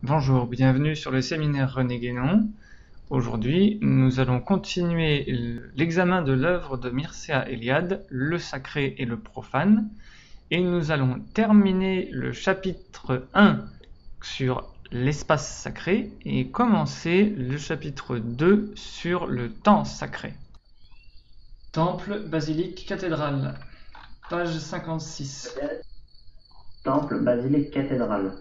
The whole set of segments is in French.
Bonjour, bienvenue sur le séminaire René Guénon. Aujourd'hui, nous allons continuer l'examen de l'œuvre de Mircea Eliade, Le sacré et le profane, et nous allons terminer le chapitre 1 sur l'espace sacré et commencer le chapitre 2 sur le temps sacré. Temple, basilique, cathédrale, page 56. Temple, basilique, cathédrale.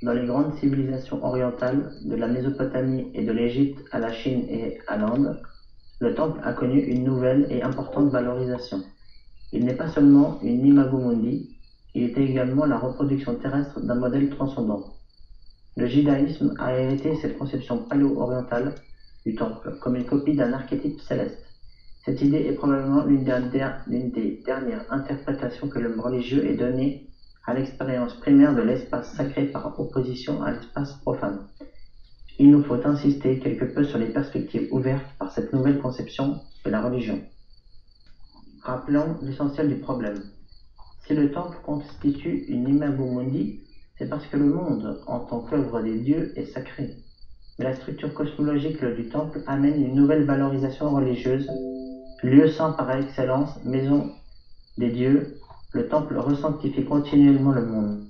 Dans les grandes civilisations orientales, de la Mésopotamie et de l'Égypte à la Chine et à l'Inde, le temple a connu une nouvelle et importante valorisation. Il n'est pas seulement une imago mundi, il est également la reproduction terrestre d'un modèle transcendant. Le judaïsme a hérité cette conception paléo-orientale du temple comme une copie d'un archétype céleste. Cette idée est probablement l'une des dernières interprétations que l'homme religieux ait données à l'expérience primaire de l'espace sacré par opposition à l'espace profane. Il nous faut insister quelque peu sur les perspectives ouvertes par cette nouvelle conception de la religion. Rappelons l'essentiel du problème. Si le temple constitue une imago mundi, c'est parce que le monde, en tant qu'œuvre des dieux, est sacré. Mais la structure cosmologique du temple amène une nouvelle valorisation religieuse. Lieu saint par excellence, maison des dieux, le temple resanctifie continuellement le monde,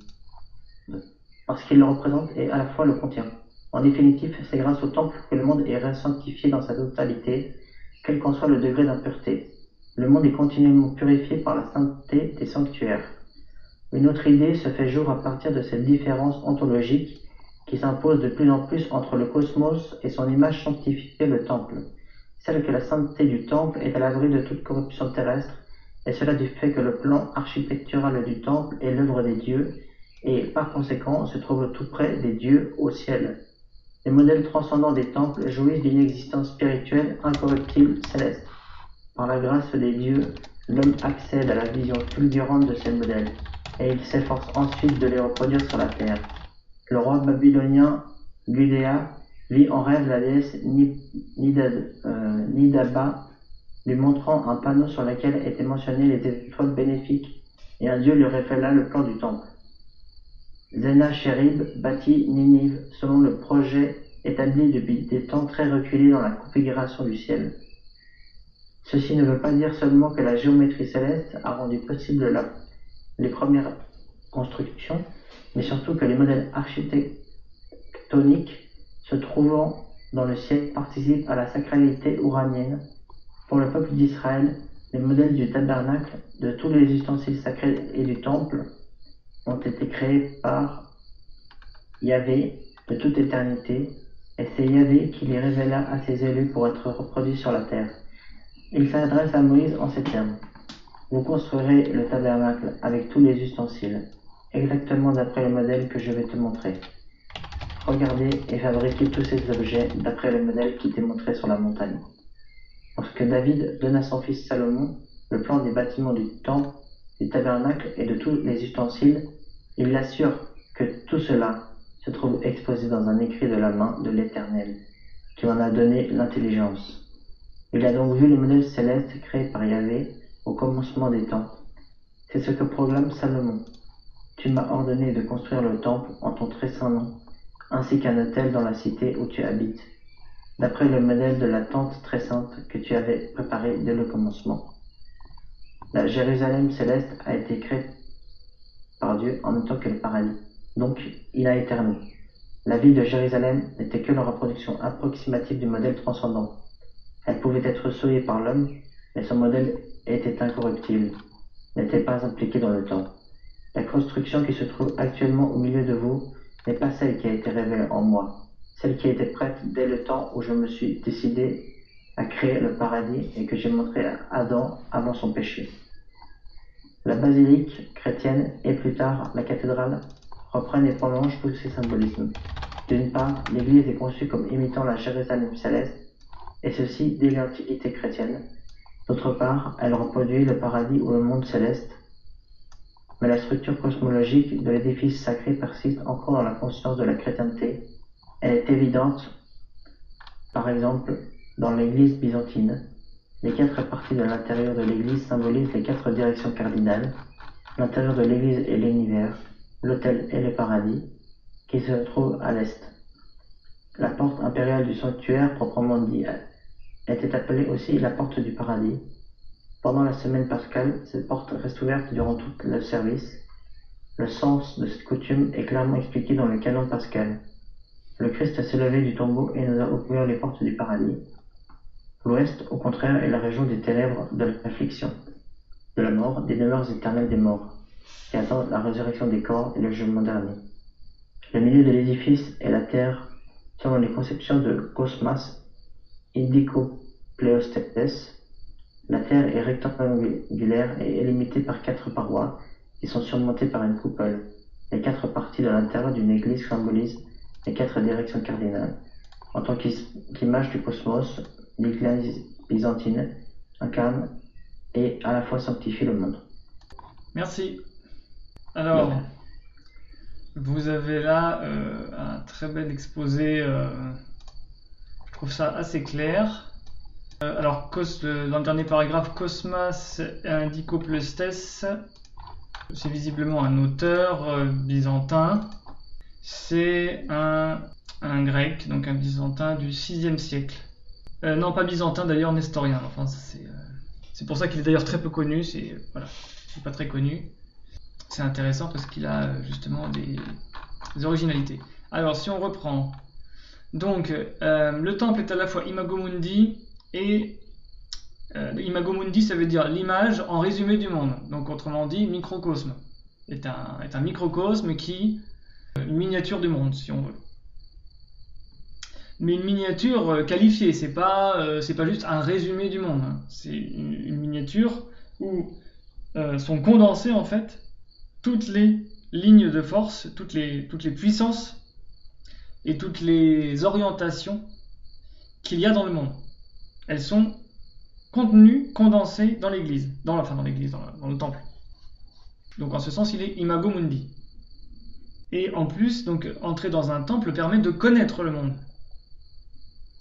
parce qu'il le représente et à la fois le contient. En définitive, c'est grâce au temple que le monde est resanctifié dans sa totalité, quel qu'en soit le degré d'impureté. Le monde est continuellement purifié par la sainteté des sanctuaires. Une autre idée se fait jour à partir de cette différence ontologique qui s'impose de plus en plus entre le cosmos et son image sanctifiée, le temple. Celle que la sainteté du temple est à l'abri de toute corruption terrestre, et cela du fait que le plan architectural du temple est l'œuvre des dieux, et par conséquent se trouve tout près des dieux au ciel. Les modèles transcendants des temples jouissent d'une existence spirituelle incorruptible céleste. Par la grâce des dieux, l'homme accède à la vision fulgurante de ces modèles, et il s'efforce ensuite de les reproduire sur la terre. Le roi babylonien Gudea vit en rêve la déesse Nidaba, lui montrant un panneau sur lequel étaient mentionnées les étoiles bénéfiques, et un dieu lui révéla le plan du temple. Sennacherib bâtit Ninive selon le projet établi depuis des temps très reculés dans la configuration du ciel. Ceci ne veut pas dire seulement que la géométrie céleste a rendu possible les premières constructions, mais surtout que les modèles architectoniques se trouvant dans le ciel participent à la sacralité ouranienne. Pour le peuple d'Israël, les modèles du tabernacle, de tous les ustensiles sacrés et du temple ont été créés par Yahvé de toute éternité, et c'est Yahvé qui les révéla à ses élus pour être reproduits sur la terre. Il s'adresse à Moïse en ces termes. Vous construirez le tabernacle avec tous les ustensiles, exactement d'après le modèle que je vais te montrer. Regardez et fabriquez tous ces objets d'après le modèle qui t'est montré sur la montagne. Lorsque David donne à son fils Salomon le plan des bâtiments du temple, du tabernacle et de tous les ustensiles, il l'assure que tout cela se trouve exposé dans un écrit de la main de l'Éternel, qui en a donné l'intelligence. Il a donc vu les modèles célestes créés par Yahvé au commencement des temps. C'est ce que proclame Salomon. Tu m'as ordonné de construire le temple en ton très saint nom, ainsi qu'un autel dans la cité où tu habites, d'après le modèle de la tente très sainte que tu avais préparée dès le commencement. La Jérusalem céleste a été créée par Dieu en même temps que le paradis, donc il a éterné. La ville de Jérusalem n'était que la reproduction approximative du modèle transcendant. Elle pouvait être souillée par l'homme, mais son modèle était incorruptible, n'était pas impliqué dans le temps. La construction qui se trouve actuellement au milieu de vous n'est pas celle qui a été révélée en moi, celle qui était prête dès le temps où je me suis décidé à créer le paradis et que j'ai montré à Adam avant son péché. La basilique chrétienne et plus tard la cathédrale reprennent et prolongent tous ces symbolismes. D'une part, l'Église est conçue comme imitant la Jérusalem céleste, et ceci dès l'Antiquité chrétienne. D'autre part, elle reproduit le paradis ou le monde céleste, mais la structure cosmologique de l'édifice sacré persiste encore dans la conscience de la chrétienté. Elle est évidente, par exemple, dans l'Église byzantine. Les 4 parties de l'intérieur de l'Église symbolisent les 4 directions cardinales. L'intérieur de l'Église est l'univers, l'autel est le paradis. qui se trouve à l'est. La porte impériale du sanctuaire, proprement dit, était appelée aussi la porte du paradis. Pendant la semaine pascale, cette porte reste ouverte durant tout le service. Le sens de cette coutume est clairement expliqué dans le canon pascal. Le Christ s'est levé du tombeau et nous a ouvert les portes du paradis. L'ouest, au contraire, est la région des ténèbres, de l'affliction, de la mort, des demeures éternelles des morts, qui attendent la résurrection des corps et le jugement dernier. Le milieu de l'édifice est la terre, selon les conceptions de Cosmas Indicopleosthetes. La terre est rectangulaire et est limitée par 4 parois qui sont surmontées par une coupole. Les 4 parties de l'intérieur d'une église symbolisent les 4 directions cardinales. En tant qu'image du cosmos, l'église byzantine incarne et à la fois sanctifie le monde. Merci. Alors, vous avez là un très bel exposé, je trouve ça assez clair. Alors, dans le dernier paragraphe, Cosmas Indicopleustes, c'est visiblement un auteur byzantin. C'est un grec, donc un byzantin du 6e siècle. Non, pas byzantin d'ailleurs, nestorien. Enfin, c'est pour ça qu'il est d'ailleurs très peu connu. C'est pas très connu. C'est intéressant parce qu'il a justement des originalités. Alors, si on reprend, donc le temple est à la fois Imago Mundi et Imago Mundi, ça veut dire l'image en résumé du monde. Donc, autrement dit, microcosme est un microcosme qui une miniature du monde, si on veut. Mais une miniature qualifiée, c'est pas juste un résumé du monde. Hein. C'est une miniature où sont condensées en fait toutes les lignes de force, toutes les puissances et toutes les orientations qu'il y a dans le monde. Elles sont contenues, condensées dans l'église, dans le temple. Donc en ce sens, il est Imago Mundi. Et en plus, donc, entrer dans un temple permet de connaître le monde.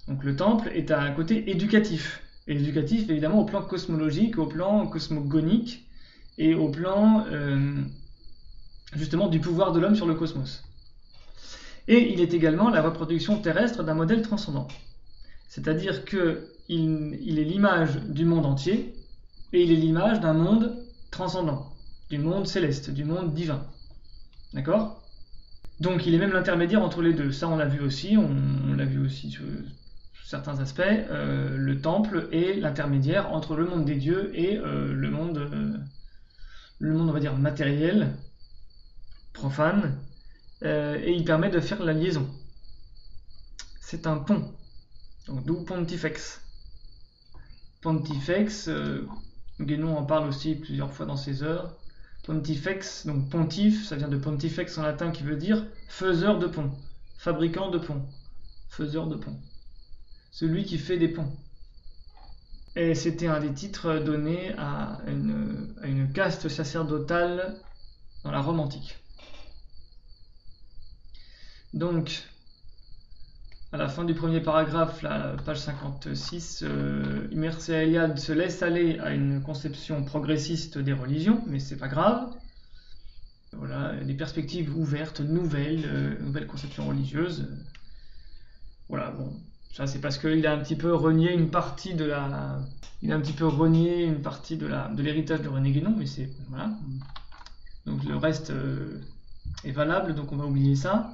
Donc le temple est à un côté éducatif. Et éducatif, évidemment, au plan cosmologique, au plan cosmogonique, et au plan, justement, du pouvoir de l'homme sur le cosmos. Et il est également la reproduction terrestre d'un modèle transcendant. C'est-à-dire qu'il est l'image du monde entier, et il est l'image d'un monde transcendant, du monde céleste, du monde divin. D'accord ? Donc il est même l'intermédiaire entre les deux. Ça on l'a vu aussi, on l'a vu aussi sur certains aspects. Le temple est l'intermédiaire entre le monde des dieux et le monde on va dire matériel, profane, et il permet de faire la liaison. C'est un pont, donc d'où pontifex. Pontifex, Guénon en parle aussi plusieurs fois dans ses œuvres. Pontifex, donc pontife, ça vient de pontifex en latin qui veut dire faiseur de pont, fabricant de pont, faiseur de pont, celui qui fait des ponts. Et c'était un des titres donnés à une caste sacerdotale dans la Rome antique. Donc, à la fin du premier paragraphe, la page 56, Mircea Eliade se laisse aller à une conception progressiste des religions, mais c'est pas grave. Voilà, des perspectives ouvertes, nouvelles conceptions religieuses. Voilà, bon, ça c'est parce qu'il a un petit peu renié une partie de l'héritage de René Guénon, mais c'est voilà. Donc le reste est valable, donc on va oublier ça.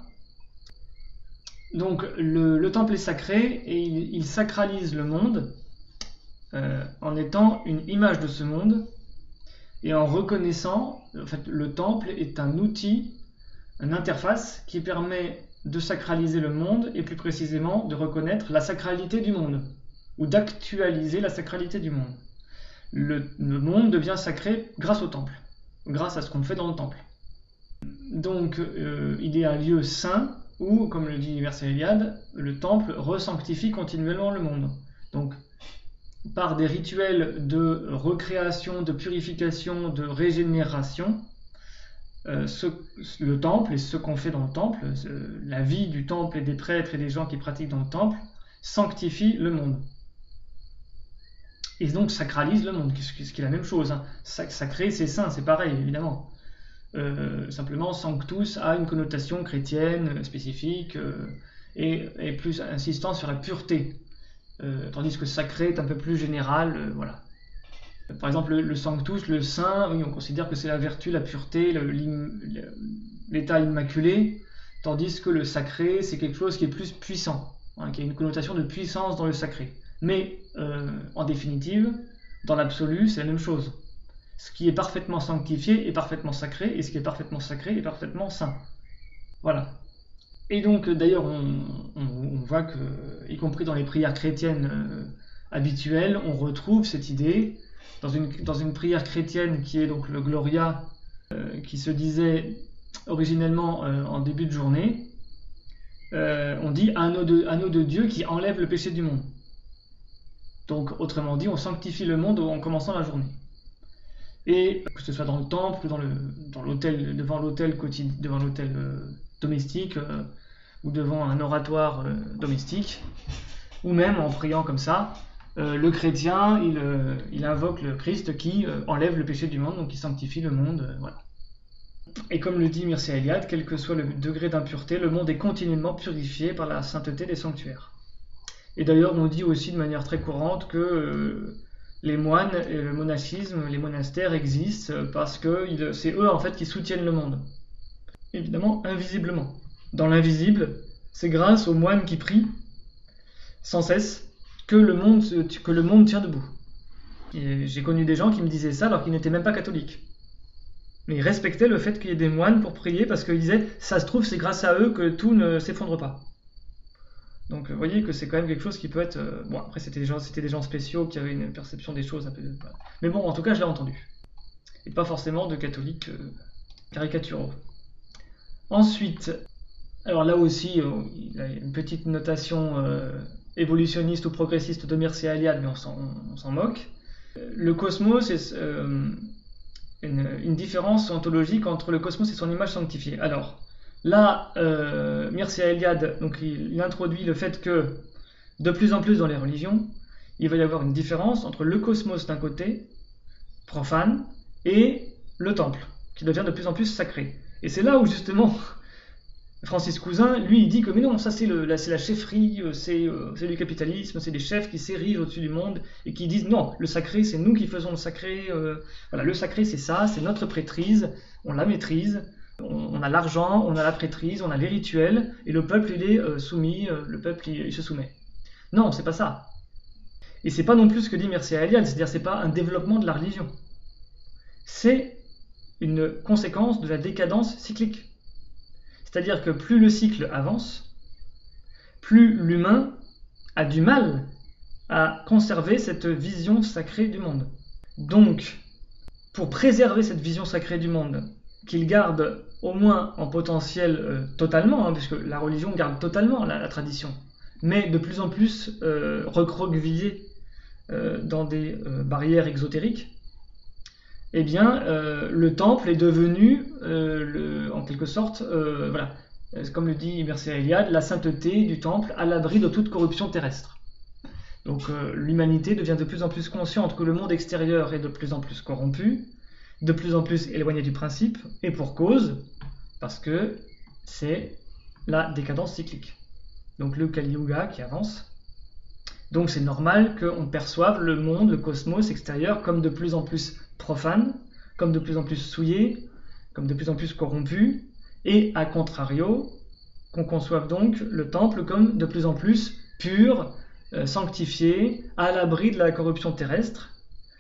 Donc le temple est sacré et il sacralise le monde en étant une image de ce monde et en reconnaissant, en fait, le temple est un outil, une interface qui permet de sacraliser le monde et plus précisément de reconnaître la sacralité du monde ou d'actualiser la sacralité du monde. Le monde devient sacré grâce au temple, grâce à ce qu'on fait dans le temple. Donc il est un lieu saint où, comme le dit Mircea Eliade, le temple resanctifie continuellement le monde. Donc, par des rituels de recréation, de purification, de régénération, le temple et ce qu'on fait dans le temple, la vie du temple et des prêtres et des gens qui pratiquent dans le temple, sanctifie le monde. Et donc sacralise le monde, ce qui est la même chose. Hein. Sacré, c'est saint, c'est pareil, évidemment. Simplement, sanctus a une connotation chrétienne spécifique et plus insistant sur la pureté, tandis que sacré est un peu plus général. Voilà. Par exemple, le sanctus, le saint, oui, on considère que c'est la vertu, la pureté, l'état immaculé, tandis que le sacré, c'est quelque chose qui est plus puissant, hein, qui a une connotation de puissance dans le sacré. Mais en définitive, dans l'absolu, c'est la même chose. Ce qui est parfaitement sanctifié est parfaitement sacré, et ce qui est parfaitement sacré est parfaitement saint. Voilà. Et donc, d'ailleurs, on voit que, y compris dans les prières chrétiennes habituelles, on retrouve cette idée. Dans une prière chrétienne qui est donc le Gloria, qui se disait originellement en début de journée, on dit anneau de Dieu qui enlève le péché du monde. Donc, autrement dit, on sanctifie le monde en commençant la journée. Et que ce soit dans le temple, devant l'autel domestique, ou devant un oratoire domestique, ou même en priant comme ça, le chrétien, il invoque le Christ qui enlève le péché du monde, donc qui sanctifie le monde. Voilà. Et comme le dit Mircea Eliade, quel que soit le degré d'impureté, le monde est continuellement purifié par la sainteté des sanctuaires. Et d'ailleurs, on dit aussi de manière très courante que les moines et le monachisme, les monastères existent parce que c'est eux en fait qui soutiennent le monde. Évidemment, invisiblement. Dans l'invisible, c'est grâce aux moines qui prient sans cesse que le monde tient debout. Et j'ai connu des gens qui me disaient ça alors qu'ils n'étaient même pas catholiques. Mais ils respectaient le fait qu'il y ait des moines pour prier parce qu'ils disaient « ça se trouve, c'est grâce à eux que tout ne s'effondre pas ». Donc vous voyez que c'est quand même quelque chose qui peut être... Bon, après c'était des gens spéciaux qui avaient une perception des choses un peu... Mais bon, en tout cas, je l'ai entendu. Et pas forcément de catholiques caricaturaux. Ensuite, alors là aussi, il y a une petite notation évolutionniste ou progressiste de Mircea Eliade, mais on s'en moque. Le cosmos, c'est une différence ontologique entre le cosmos et son image sanctifiée. Alors, là, Mircea Eliade, donc il introduit le fait que, de plus en plus dans les religions, il va y avoir une différence entre le cosmos d'un côté, profane, et le temple, qui devient de plus en plus sacré. Et c'est là où, justement, Francis Cousin, lui, il dit que mais non, ça c'est la chefferie, c'est du capitalisme, c'est des chefs qui s'érigent au-dessus du monde et qui disent non, le sacré, c'est nous qui faisons le sacré, voilà, le sacré c'est ça, c'est notre prêtrise, on la maîtrise, on a l'argent, on a la prêtrise, on a les rituels, et le peuple il est soumis, le peuple il se soumet. Non, c'est pas ça. Et c'est pas non plus ce que dit Mircea Eliade, c'est-à-dire c'est pas un développement de la religion. C'est une conséquence de la décadence cyclique. C'est-à-dire que plus le cycle avance, plus l'humain a du mal à conserver cette vision sacrée du monde. Donc, pour préserver cette vision sacrée du monde, qu'il garde au moins en potentiel totalement, puisque la religion garde totalement la tradition, mais de plus en plus recroquevillée dans des barrières exotériques, eh bien, le temple est devenu, en quelque sorte, voilà, comme le dit Mircea Eliade, la sainteté du temple à l'abri de toute corruption terrestre. Donc l'humanité devient de plus en plus consciente que le monde extérieur est de plus en plus corrompu, de plus en plus éloigné du principe, et pour cause, parce que c'est la décadence cyclique. Donc le Kali Yuga qui avance. Donc c'est normal qu'on perçoive le monde, le cosmos extérieur comme de plus en plus profane, comme de plus en plus souillé, comme de plus en plus corrompu, et à contrario, qu'on conçoive donc le temple comme de plus en plus pur, sanctifié, à l'abri de la corruption terrestre,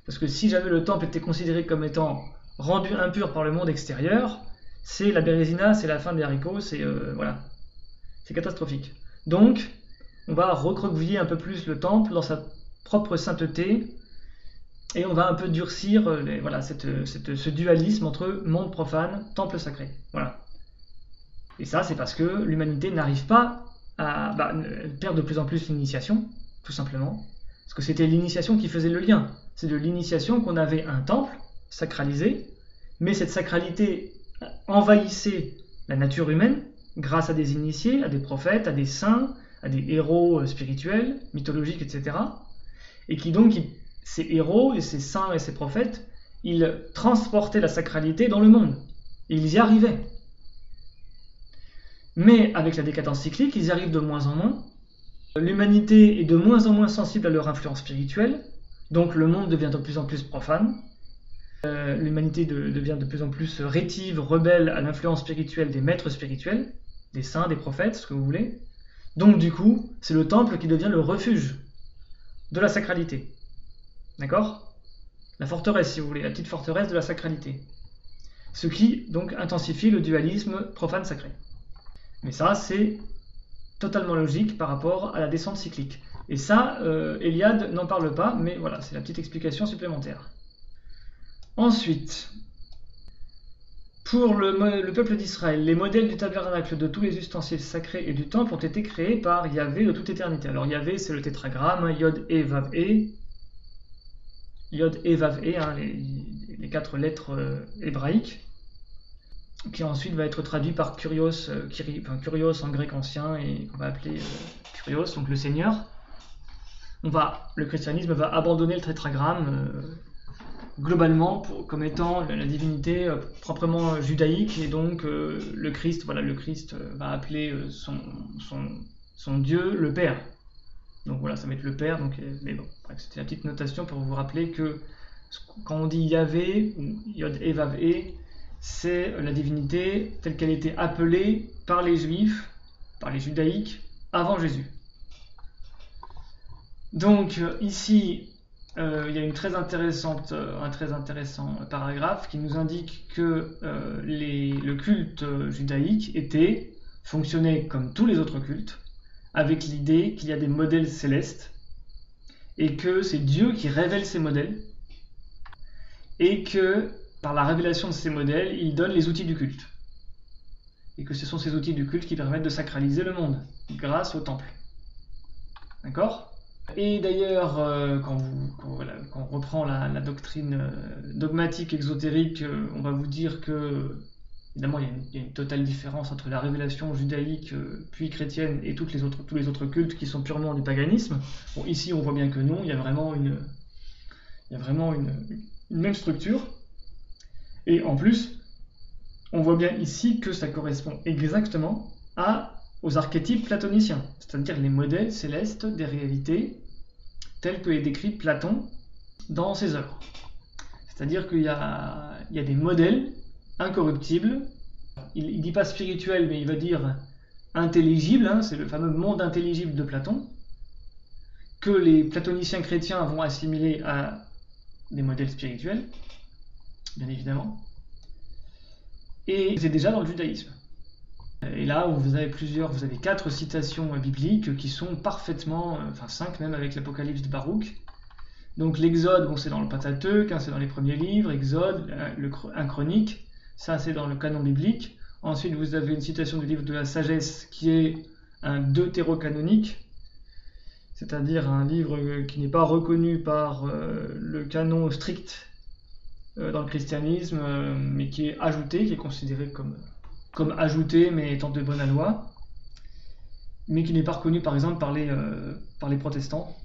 parce que si jamais le temple était considéré comme étant rendu impur par le monde extérieur, c'est la bérésina, c'est la fin des haricots, voilà, c'est catastrophique. Donc, on va recroqueviller un peu plus le temple dans sa propre sainteté, et on va un peu durcir voilà, ce dualisme entre monde profane, temple sacré. Voilà. Et ça, c'est parce que l'humanité n'arrive pas à... elle perd de plus en plus l'initiation, tout simplement. Parce que c'était l'initiation qui faisait le lien. C'est de l'initiation qu'on avait un temple sacralisé, mais cette sacralité envahissait la nature humaine grâce à des initiés, à des prophètes, à des saints, à des héros spirituels, mythologiques, etc. Et qui donc, ces héros et ces saints et ces prophètes, ils transportaient la sacralité dans le monde. Ils y arrivaient. Mais avec la décadence cyclique, ils y arrivent de moins en moins. L'humanité est de moins en moins sensible à leur influence spirituelle, donc le monde devient de plus en plus profane. L'humanité devient de plus en plus rétive, rebelle à l'influence spirituelle des maîtres spirituels, des saints, des prophètes, ce que vous voulez. Donc du coup, c'est le temple qui devient le refuge de la sacralité. D'accord ? La forteresse, si vous voulez, la petite forteresse de la sacralité. Ce qui, donc, intensifie le dualisme profane-sacré. Mais ça, c'est totalement logique par rapport à la descente cyclique. Et ça, Eliade n'en parle pas, mais voilà, c'est la petite explication supplémentaire. Ensuite, pour le peuple d'Israël, les modèles du tabernacle, de tous les ustensiles sacrés et du temple ont été créés par Yahvé de toute éternité. Alors Yahvé, c'est le tétragramme, Yod E Vav E. Yod E Vav E, hein, les 4 lettres hébraïques, qui ensuite va être traduit par Kyrios, Kyrios en grec ancien, et qu'on va appeler Kyrios, donc le Seigneur. Le christianisme va abandonner le tétragramme globalement comme étant la divinité proprement judaïque, et donc le Christ va appeler son Dieu le Père. Donc voilà, ça va être le Père. Donc, mais bon, c'était la petite notation pour vous rappeler que quand on dit Yahvé, ou Yod E Vav E, c'est la divinité telle qu'elle était appelée par les Juifs, par les judaïques, avant Jésus. Donc ici, il y a un très intéressant paragraphe qui nous indique que le culte judaïque fonctionnait comme tous les autres cultes, avec l'idée qu'il y a des modèles célestes, et que c'est Dieu qui révèle ces modèles, et que par la révélation de ces modèles, il donne les outils du culte. Et que ce sont ces outils du culte qui permettent de sacraliser le monde, grâce au temple. D'accord ? Et d'ailleurs, quand on reprend la doctrine dogmatique exotérique, on va vous dire que, évidemment, il y a une totale différence entre la révélation judaïque puis chrétienne et tous les autres cultes qui sont purement du paganisme. Bon, ici, on voit bien que non, il y a vraiment une même structure. Et en plus, on voit bien ici que ça correspond exactement aux archétypes platoniciens, c'est-à-dire les modèles célestes des réalités tels que les décrit Platon dans ses œuvres. C'est-à-dire qu'il y a des modèles incorruptibles, il ne dit pas spirituel, mais il va dire intelligible, hein, c'est le fameux monde intelligible de Platon, que les platoniciens chrétiens vont assimiler à des modèles spirituels, bien évidemment, et c'est déjà dans le judaïsme. Et là, vous avez 4 citations bibliques qui sont parfaitement, 5 même avec l'Apocalypse de Baruch. Donc l'Exode, c'est dans le Pentateuque, hein, c'est dans les premiers livres, Exode, un Chronique, ça c'est dans le canon biblique. Ensuite, vous avez une citation du livre de la Sagesse qui est un deutérocanonique, c'est-à-dire un livre qui n'est pas reconnu par le canon strict dans le christianisme, mais qui est ajouté, qui est considéré comme ajouté, mais étant de bonne loi, mais qui n'est pas reconnu par exemple par les protestants.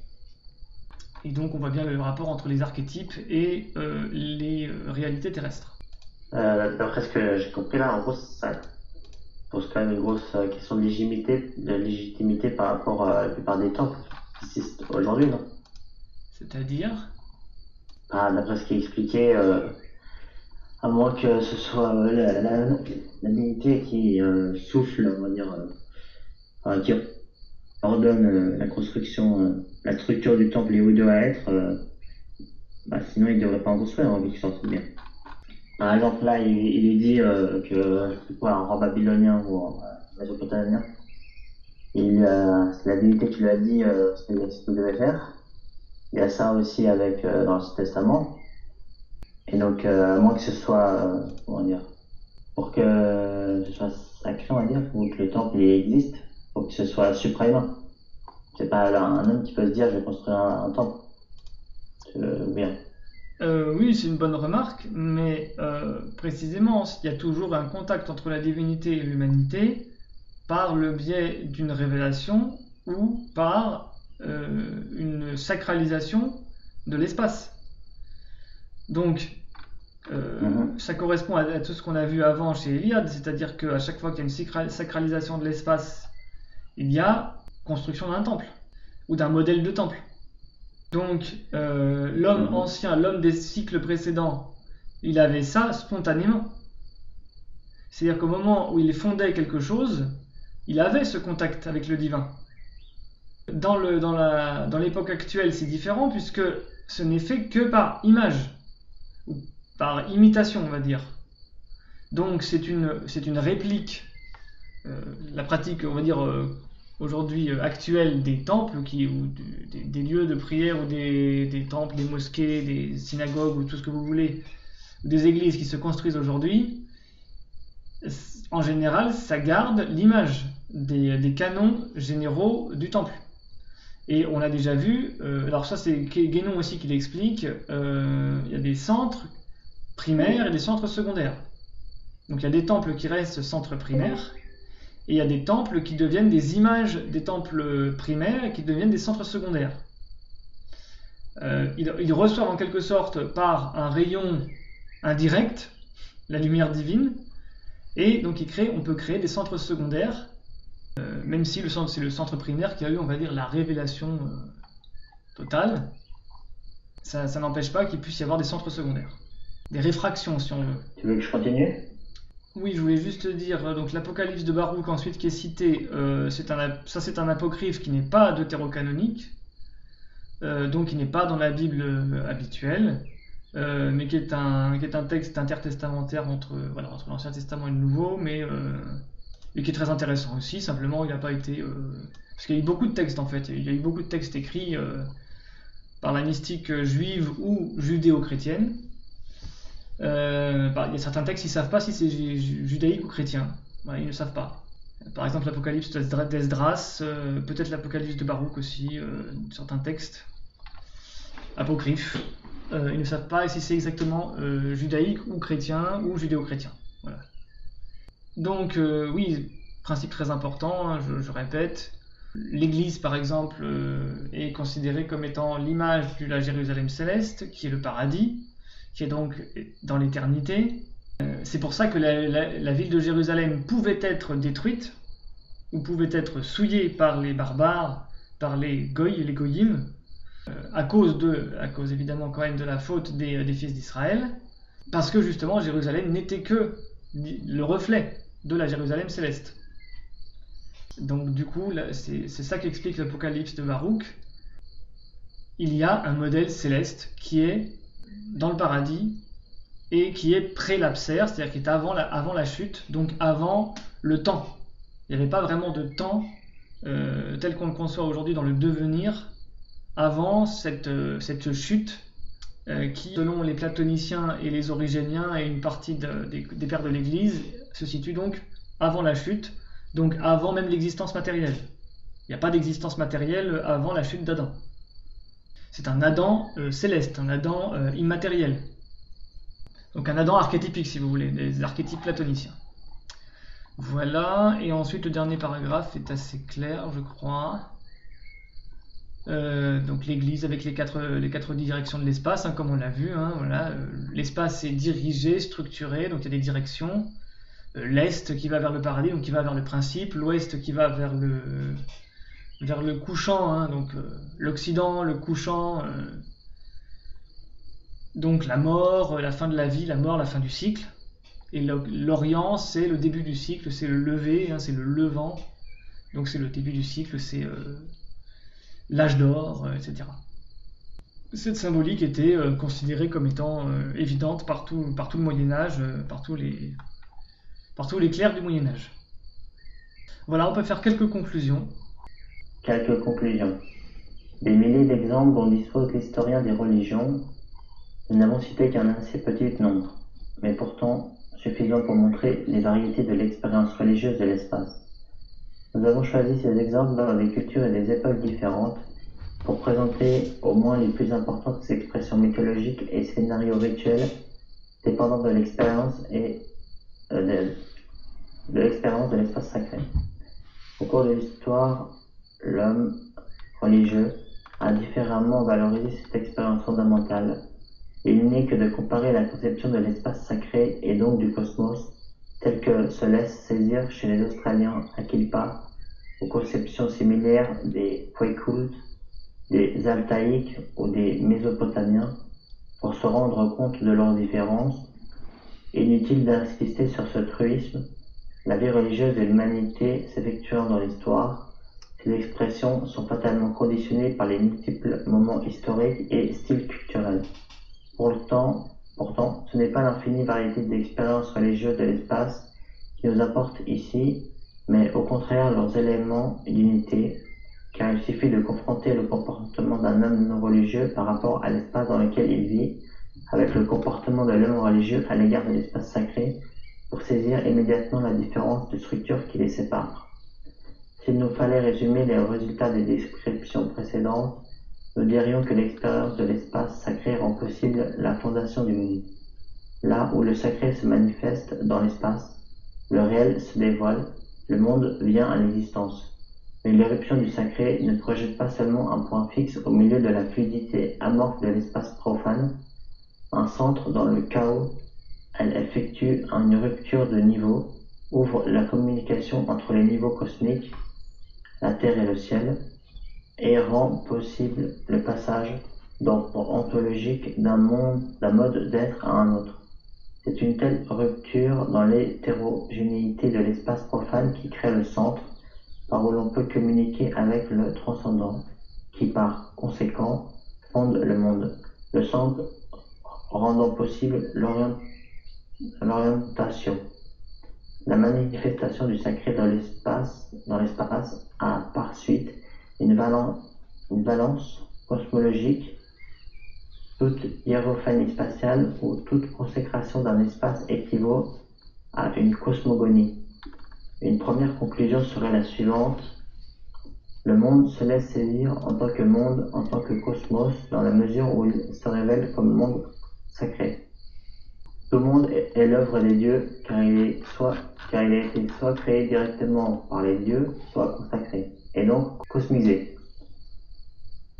Et donc on voit bien le rapport entre les archétypes et les réalités terrestres. D'après ce que j'ai compris là, en gros, ça pose quand même une grosse question de légitimité par rapport à la plupart des temples qui existent aujourd'hui, non ? C'est-à-dire ? D'après ce qui est expliqué, à moins que ce soit la divinité qui souffle, on va dire, qui ordonne la construction, la structure du temple et où il doit être, sinon il ne devrait pas en construire, vu qu'il s'en fout bien. Par exemple, là, il est dit que, un roi babylonien ou mésopotamien, c'est la divinité qui lui a dit ce qu'il devait faire. Il y a ça aussi dans l'Ancien Testament. Et donc, à moins que ce soit, pour que ce soit sacré, on va dire, ou que le temple existe, faut que ce soit suprême. C'est pas un homme qui peut se dire, je vais construire un temple. Bien. Oui, c'est une bonne remarque, mais précisément, il y a toujours un contact entre la divinité et l'humanité par le biais d'une révélation ou par une sacralisation de l'espace. Donc, Ça correspond à tout ce qu'on a vu avant chez Eliade, c'est-à-dire qu'à chaque fois qu'il y a une sacralisation de l'espace, il y a construction d'un temple ou d'un modèle de temple. Donc l'homme ancien, l'homme des cycles précédents, il avait ça spontanément. C'est-à-dire qu'au moment où il fondait quelque chose, il avait ce contact avec le divin. Dans l'époque actuelle, c'est différent puisque ce n'est fait que par image, ou par imitation, on va dire. Donc c'est une réplique, la pratique, on va dire, aujourd'hui actuelle des temples, ou des lieux de prière, ou des temples, des mosquées, des synagogues, ou tout ce que vous voulez, ou des églises qui se construisent aujourd'hui. En général, ça garde l'image des canons généraux du temple. Et on l'a déjà vu, alors ça c'est Guénon aussi qui l'explique, il y a des centres primaires et des centres secondaires. Donc il y a des temples qui restent centres primaires, et il y a des temples qui deviennent des images des temples primaires et qui deviennent des centres secondaires. Ils reçoivent en quelque sorte par un rayon indirect la lumière divine, et donc on peut créer des centres secondaires, même si c'est le centre primaire qui a eu, on va dire, la révélation totale. Ça n'empêche pas qu'il puisse y avoir des centres secondaires, des réfractions si on veut. Tu veux que je continue ? Oui, je voulais juste dire, donc l'Apocalypse de Baruch ensuite qui est cité, c'est un apocryphe qui n'est pas deutérocanonique, donc qui n'est pas dans la Bible habituelle, mais qui est un texte intertestamentaire entre l'Ancien Testament et le Nouveau, mais qui est très intéressant aussi. Simplement il n'a pas été... parce qu'il y a eu beaucoup de textes en fait, il y a eu beaucoup de textes écrits par la mystique juive ou judéo-chrétienne. Il y a certains textes, ils ne savent pas si c'est judaïque ou chrétien. Voilà, ils ne savent pas. Par exemple, l'Apocalypse d'Esdras, peut-être l'Apocalypse de Baruch aussi, certains textes apocryphes. Ils ne savent pas si c'est exactement judaïque ou chrétien ou judéo-chrétien. Voilà. Donc, oui, principe très important, hein, je répète. L'Église, par exemple, est considérée comme étant l'image de la Jérusalem céleste, qui est le paradis, qui est donc dans l'éternité. C'est pour ça que la ville de Jérusalem pouvait être détruite, ou pouvait être souillée par les barbares, par les goïs, les goyim, à cause évidemment quand même de la faute des fils d'Israël, parce que justement Jérusalem n'était que le reflet de la Jérusalem céleste. Donc du coup, c'est ça qu'explique l'Apocalypse de Baruch. Il y a un modèle céleste qui est dans le paradis et qui est pré-lapsaire, c'est-à-dire qui est avant la chute, donc avant le temps. Il n'y avait pas vraiment de temps tel qu'on le conçoit aujourd'hui dans le devenir avant cette chute qui, selon les platoniciens et les origéniens et une partie des pères de l'Église, se situe donc avant la chute, donc avant même l'existence matérielle. Il n'y a pas d'existence matérielle avant la chute d'Adam. C'est un Adam céleste, un Adam immatériel. Donc un Adam archétypique, si vous voulez, des archétypes platoniciens. Voilà, et ensuite le dernier paragraphe est assez clair, je crois. Donc l'Église avec les quatre directions de l'espace, hein, comme on l'a vu. Hein, voilà. L'espace est dirigé, structuré, donc il y a des directions. L'Est qui va vers le paradis, donc qui va vers le principe. L'Ouest qui va vers le couchant, hein, donc l'Occident, le couchant. Donc la mort, la fin de la vie, la mort, la fin du cycle. Et l'Orient, c'est le début du cycle, c'est le lever, hein, c'est le levant. Donc c'est le début du cycle, c'est l'âge d'or, etc. Cette symbolique était considérée comme étant évidente par tout le Moyen-Âge, par tous les clercs du Moyen-Âge. Voilà, on peut faire quelques conclusions. Quelques conclusions. Des milliers d'exemples dont dispose l'historien des religions, nous n'avons cité qu'un assez petit nombre, mais pourtant suffisant pour montrer les variétés de l'expérience religieuse de l'espace. Nous avons choisi ces exemples dans des cultures et des époques différentes pour présenter au moins les plus importantes expressions mythologiques et scénarios rituels dépendant de l'expérience et de l'expérience de l'espace sacré. Au cours de l'histoire, l'homme religieux a différemment valorisé cette expérience fondamentale Il n'est que de comparer la conception de l'espace sacré et donc du cosmos, tel que se laisse saisir chez les Australiens à Quilpa, aux conceptions similaires des Quakehoot, des Altaïques ou des Mésopotamiens, pour se rendre compte de leurs différences. Inutile d'insister sur ce truisme, la vie religieuse de l'humanité s'effectuant dans l'histoire, ces expressions sont fatalement conditionnées par les multiples moments historiques et styles culturels. Pourtant, ce n'est pas l'infinie variété d'expériences religieuses de l'espace qui nous apporte ici, mais au contraire leurs éléments d'unité, car il suffit de confronter le comportement d'un homme non religieux par rapport à l'espace dans lequel il vit, avec le comportement de l'homme religieux à l'égard de l'espace sacré, pour saisir immédiatement la différence de structure qui les sépare. S'il nous fallait résumer les résultats des descriptions précédentes, nous dirions que l'expérience de l'espace sacré rend possible la fondation du monde. Là où le sacré se manifeste dans l'espace, le réel se dévoile, le monde vient à l'existence. Mais l'éruption du sacré ne projette pas seulement un point fixe au milieu de la fluidité amorphe de l'espace profane, un centre dans le chaos. Elle effectue une rupture de niveau, ouvre la communication entre les niveaux cosmiques, la terre et le ciel, et rend possible le passage d'ordre ontologique d'un mode d'être à un autre. C'est une telle rupture dans l'hétérogénéité de l'espace profane qui crée le centre, par où l'on peut communiquer avec le transcendant, qui par conséquent fonde le monde, le centre rendant possible l'orientation. La manifestation du sacré dans l'espace a par suite une valence cosmologique. Toute hiérophanie spatiale ou toute consécration d'un espace équivaut à une cosmogonie. Une première conclusion serait la suivante. Le monde se laisse saisir en tant que monde, en tant que cosmos, dans la mesure où il se révèle comme monde sacré. Tout monde est l'œuvre des dieux, car il a été soit créé directement par les dieux, soit consacré, et donc cosmisé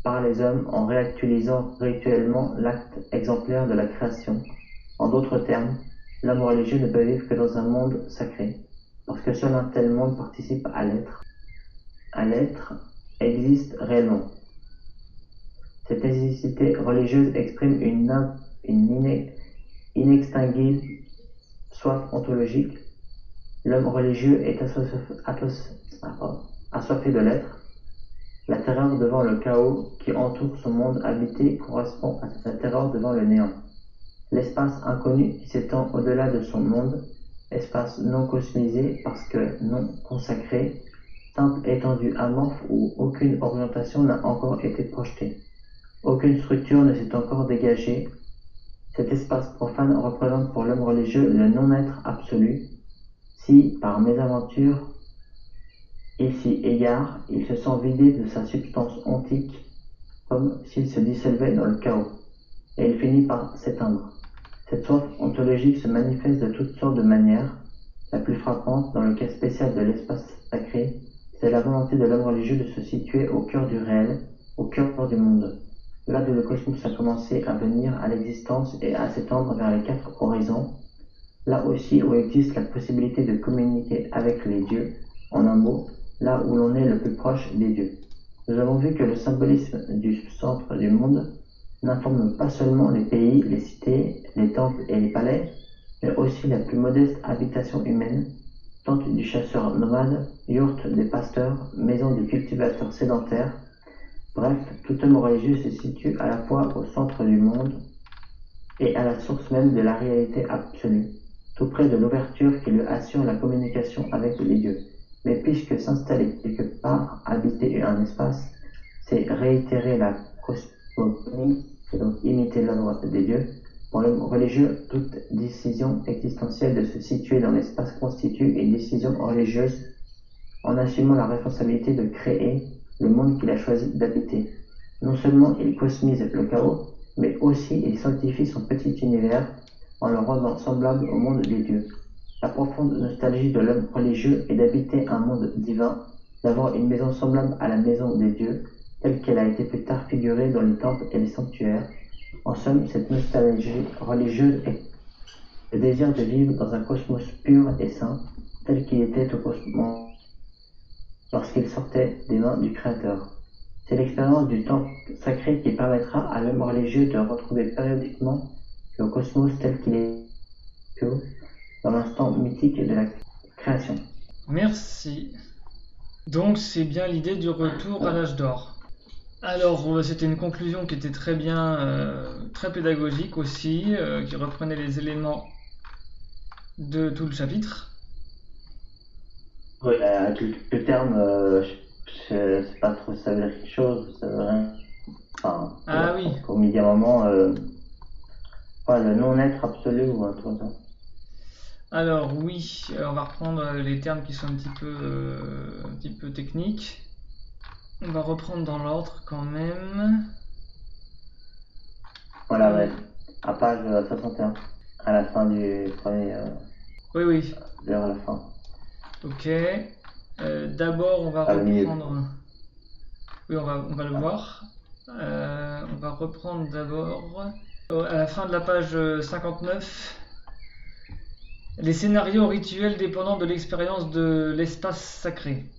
par les hommes en réactualisant rituellement l'acte exemplaire de la création. En d'autres termes, l'homme religieux ne peut vivre que dans un monde sacré, parce que seul un tel monde participe à l'être. À l'être existe réellement. Cette nécessité religieuse exprime une inextinguible soif ontologique. L'homme religieux est assoiffé de l'être. La terreur devant le chaos qui entoure son monde habité correspond à sa terreur devant le néant. L'espace inconnu qui s'étend au-delà de son monde, espace non cosmisé parce que non consacré, simple étendue amorphe où aucune orientation n'a encore été projetée. Aucune structure ne s'est encore dégagée. Cet espace profane représente pour l'homme religieux le non-être absolu. Si, par mésaventure, il s'y égare, il se sent vidé de sa substance ontique, comme s'il se dissolvait dans le chaos, et il finit par s'éteindre. Cette soif ontologique se manifeste de toutes sortes de manières. La plus frappante, dans le cas spécial de l'espace sacré, c'est la volonté de l'homme religieux de se situer au cœur du réel, au cœur du monde. Là où le cosmos a commencé à venir à l'existence et à s'étendre vers les 4 horizons, là aussi où existe la possibilité de communiquer avec les dieux, en un mot, là où l'on est le plus proche des dieux. Nous avons vu que le symbolisme du centre du monde n'informe pas seulement les pays, les cités, les temples et les palais, mais aussi la plus modeste habitation humaine, tente du chasseur nomade, yourte des pasteurs, maison du cultivateur sédentaire. Bref, tout homme religieux se situe à la fois au centre du monde et à la source même de la réalité absolue, tout près de l'ouverture qui lui assure la communication avec les dieux. Mais puisque s'installer quelque part, habiter un espace, c'est réitérer la cosmogonie, c'est donc imiter l'œuvre des dieux. Pour l'homme religieux, toute décision existentielle de se situer dans l'espace constitue une décision religieuse en assumant la responsabilité de créer le monde qu'il a choisi d'habiter. Non seulement il cosmise le chaos, mais aussi il sanctifie son petit univers en le rendant semblable au monde des dieux. La profonde nostalgie de l'homme religieux est d'habiter un monde divin, d'avoir une maison semblable à la maison des dieux, telle qu'elle a été plus tard figurée dans les temples et les sanctuaires, En somme, cette nostalgie religieuse est le désir de vivre dans un cosmos pur et saint, tel qu'il était au cosmos lorsqu'il sortait des mains du Créateur. C'est l'expérience du temple sacré qui permettra à l'homme religieux de retrouver périodiquement le cosmos tel qu'il est pur dans l'instant mythique de la création. Merci. Donc c'est bien l'idée du retour à l'âge d'or. Alors c'était une conclusion qui était très bien, très pédagogique aussi, qui reprenait les éléments de tout le chapitre. Oui, avec le terme, je sais pas trop, ça veut dire quelque chose, ça veut rien. Enfin, Ah oui. Comme il dit à un moment, le non-être absolu ou un truc comme ça. Alors oui, on va reprendre les termes qui sont un petit peu techniques. On va reprendre dans l'ordre quand même. Voilà, ouais. À page 61, à la fin du premier. Oui. Vers la fin. Ok. D'abord, on va reprendre. Oui, on va le voir. On va reprendre d'abord à la fin de la page 59. Les scénarios rituels dépendant de l'expérience de l'espace sacré.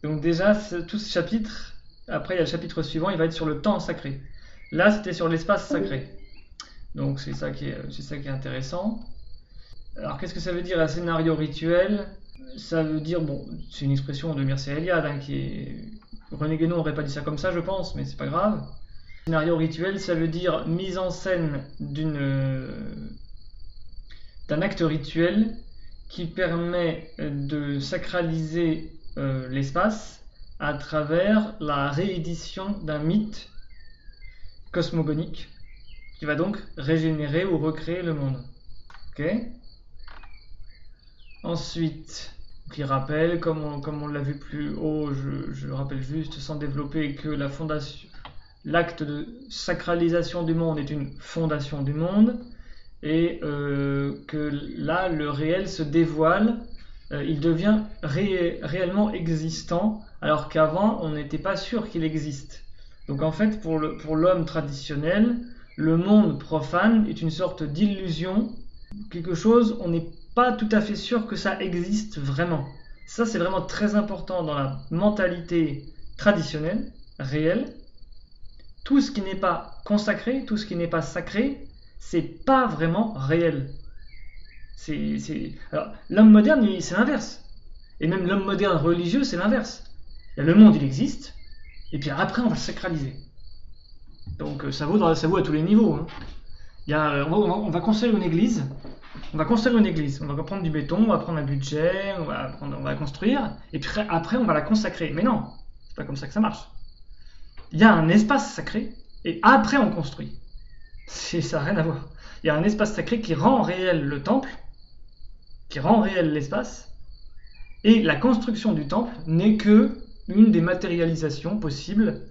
Donc déjà, tout ce chapitre, après il y a le chapitre suivant, il va être sur le temps sacré. Là, c'était sur l'espace sacré. Donc c'est ça qui est intéressant. Alors qu'est-ce que ça veut dire un scénario rituel? Ça veut dire, bon, c'est une expression de Mircea Eliade, René Guénon n'aurait pas dit ça comme ça, je pense, mais c'est pas grave. Scénario rituel, ça veut dire mise en scène d'un acte rituel qui permet de sacraliser l'espace à travers la réédition d'un mythe cosmogonique qui va donc régénérer ou recréer le monde. Ok. Ensuite, qui rappelle, comme on l'a vu plus haut, je rappelle juste sans développer que l'acte de sacralisation du monde est une fondation du monde et que là le réel se dévoile, il devient réellement existant alors qu'avant on n'était pas sûr qu'il existe. Donc en fait pour l'homme traditionnel, le monde profane est une sorte d'illusion, quelque chose on n'est pas tout à fait sûr que ça existe vraiment. Ça c'est vraiment très important dans la mentalité traditionnelle, réelle. Tout ce qui n'est pas consacré, tout ce qui n'est pas sacré, c'est pas vraiment réel. Alors, l'homme moderne, c'est l'inverse. Et même l'homme moderne religieux, c'est l'inverse. Le monde, il existe, et puis après, on va le sacraliser. Donc, ça vaut à tous les niveaux. Hein. On va construire une église. On va prendre du béton, on va prendre un budget, on va construire, et puis après, on va la consacrer. Mais non, c'est pas comme ça que ça marche. Il y a un espace sacré, et après, on construit. Ça n'a rien à voir. Il y a un espace sacré qui rend réel le temple, qui rend réel l'espace, et la construction du temple n'est que une des matérialisations possibles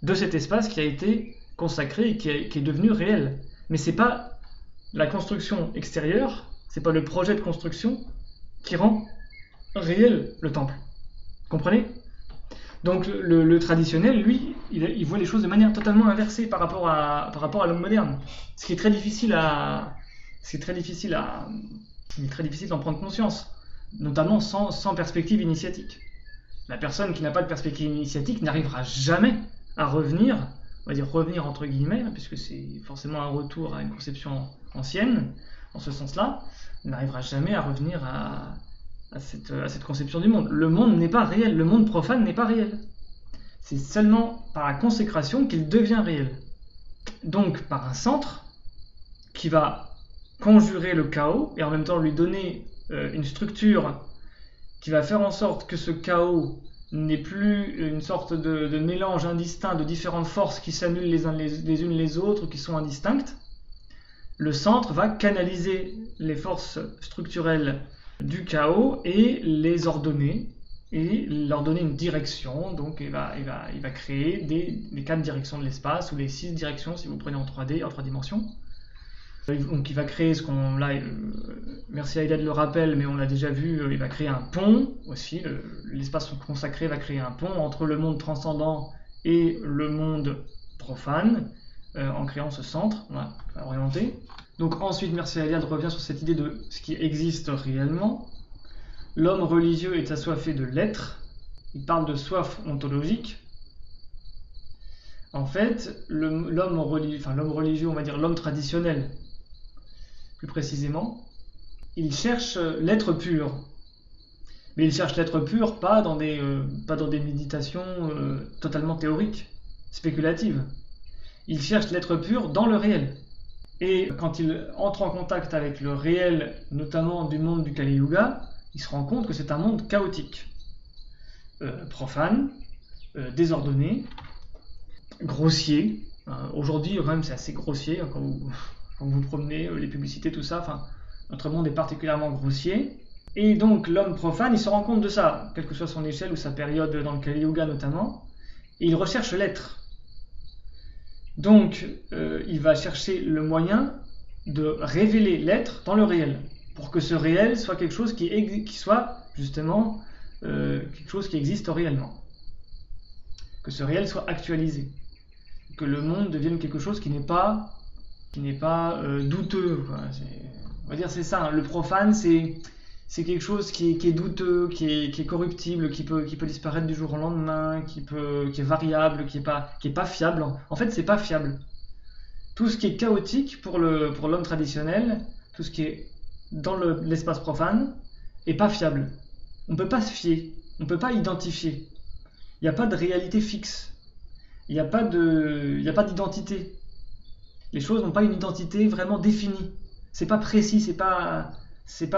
de cet espace qui a été consacré et qui est devenu réel. Mais c'est pas la construction extérieure, c'est pas le projet de construction qui rend réel le temple. Vous comprenez ? Donc le traditionnel, lui, il voit les choses de manière totalement inversée par rapport à l'homme moderne. Ce qui est très difficile d'en prendre conscience, notamment sans perspective initiatique. La personne qui n'a pas de perspective initiatique n'arrivera jamais à revenir, on va dire revenir entre guillemets, puisque c'est forcément un retour à une conception ancienne, en ce sens-là, n'arrivera jamais à revenir à cette conception du monde. Le monde n'est pas réel, le monde profane n'est pas réel. C'est seulement par la consécration qu'il devient réel. Donc par un centre qui va conjurer le chaos et en même temps lui donner une structure qui va faire en sorte que ce chaos n'est plus une sorte de mélange indistinct de différentes forces qui s'annulent les unes les autres, qui sont indistinctes. Le centre va canaliser les forces structurelles du chaos et les ordonner et leur donner une direction. Donc il va créer les 4 directions de l'espace ou les 6 directions si vous prenez en 3D, en 3 dimensions. Donc il va créer ce qu'on là, Mircea Eliade le rappelle, mais on l'a déjà vu, il va créer un pont aussi, l'espace consacré va créer un pont entre le monde transcendant et le monde profane. en créant ce centre, voilà, orienté. Donc ensuite, Mircea Eliade revient sur cette idée de ce qui existe réellement. L'homme religieux est assoiffé de l'être. Il parle de soif ontologique. En fait, l'homme religieux, on va dire l'homme traditionnel, plus précisément, il cherche l'être pur. Mais il cherche l'être pur pas dans des méditations totalement théoriques, spéculatives. Il cherche l'être pur dans le réel. Et quand il entre en contact avec le réel, notamment du monde du Kali Yuga, il se rend compte que c'est un monde chaotique, profane, désordonné, grossier. Aujourd'hui, quand même, c'est assez grossier quand vous vous promenez, les publicités, tout ça. Enfin, notre monde est particulièrement grossier. Et donc, l'homme profane, il se rend compte de ça, quelle que soit son échelle ou sa période dans le Kali Yuga notamment. Et il recherche l'être. Donc, il va chercher le moyen de révéler l'être dans le réel, pour que ce réel soit quelque chose qui soit justement quelque chose qui existe réellement. Que ce réel soit actualisé. Que le monde devienne quelque chose qui n'est pas douteux. On va dire c'est ça, hein. Le profane, c'est quelque chose qui est douteux, qui est corruptible, qui peut disparaître du jour au lendemain, qui est variable, qui est pas fiable. En fait, c'est pas fiable. Tout ce qui est chaotique pour l'homme traditionnel, tout ce qui est dans l'espace profane, est pas fiable. On peut pas se fier, on peut pas identifier. Il n'y a pas de réalité fixe. Il n'y a pas d'identité. Les choses n'ont pas une identité vraiment définie. C'est pas précis, c'est pas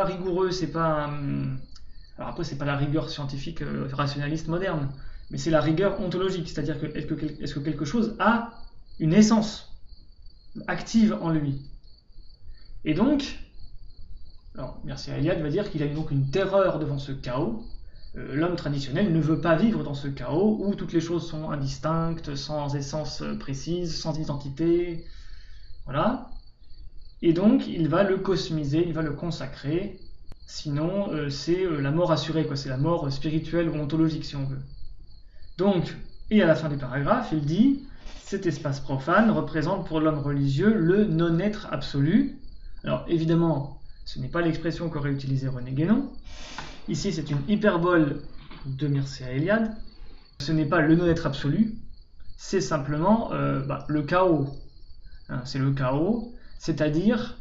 rigoureux, c'est pas. Alors après, c'est pas la rigueur scientifique rationaliste moderne, mais c'est la rigueur ontologique, c'est-à-dire que est-ce que quelque chose a une essence active en lui. Et donc, alors Mircea Eliade va dire qu'il a donc une terreur devant ce chaos. L'homme traditionnel ne veut pas vivre dans ce chaos où toutes les choses sont indistinctes, sans essence précise, sans identité. Voilà. Et donc, il va le cosmiser, il va le consacrer. Sinon, c'est la mort assurée, quoi. C'est la mort spirituelle ou ontologique, si on veut. Donc, et à la fin du paragraphe, il dit « Cet espace profane représente pour l'homme religieux le non-être absolu. » Alors, évidemment, ce n'est pas l'expression qu'aurait utilisée René Guénon. Ici, c'est une hyperbole de Mircea Eliade. Ce n'est pas le non-être absolu, c'est simplement le chaos. Hein, c'est le chaos, c'est-à-dire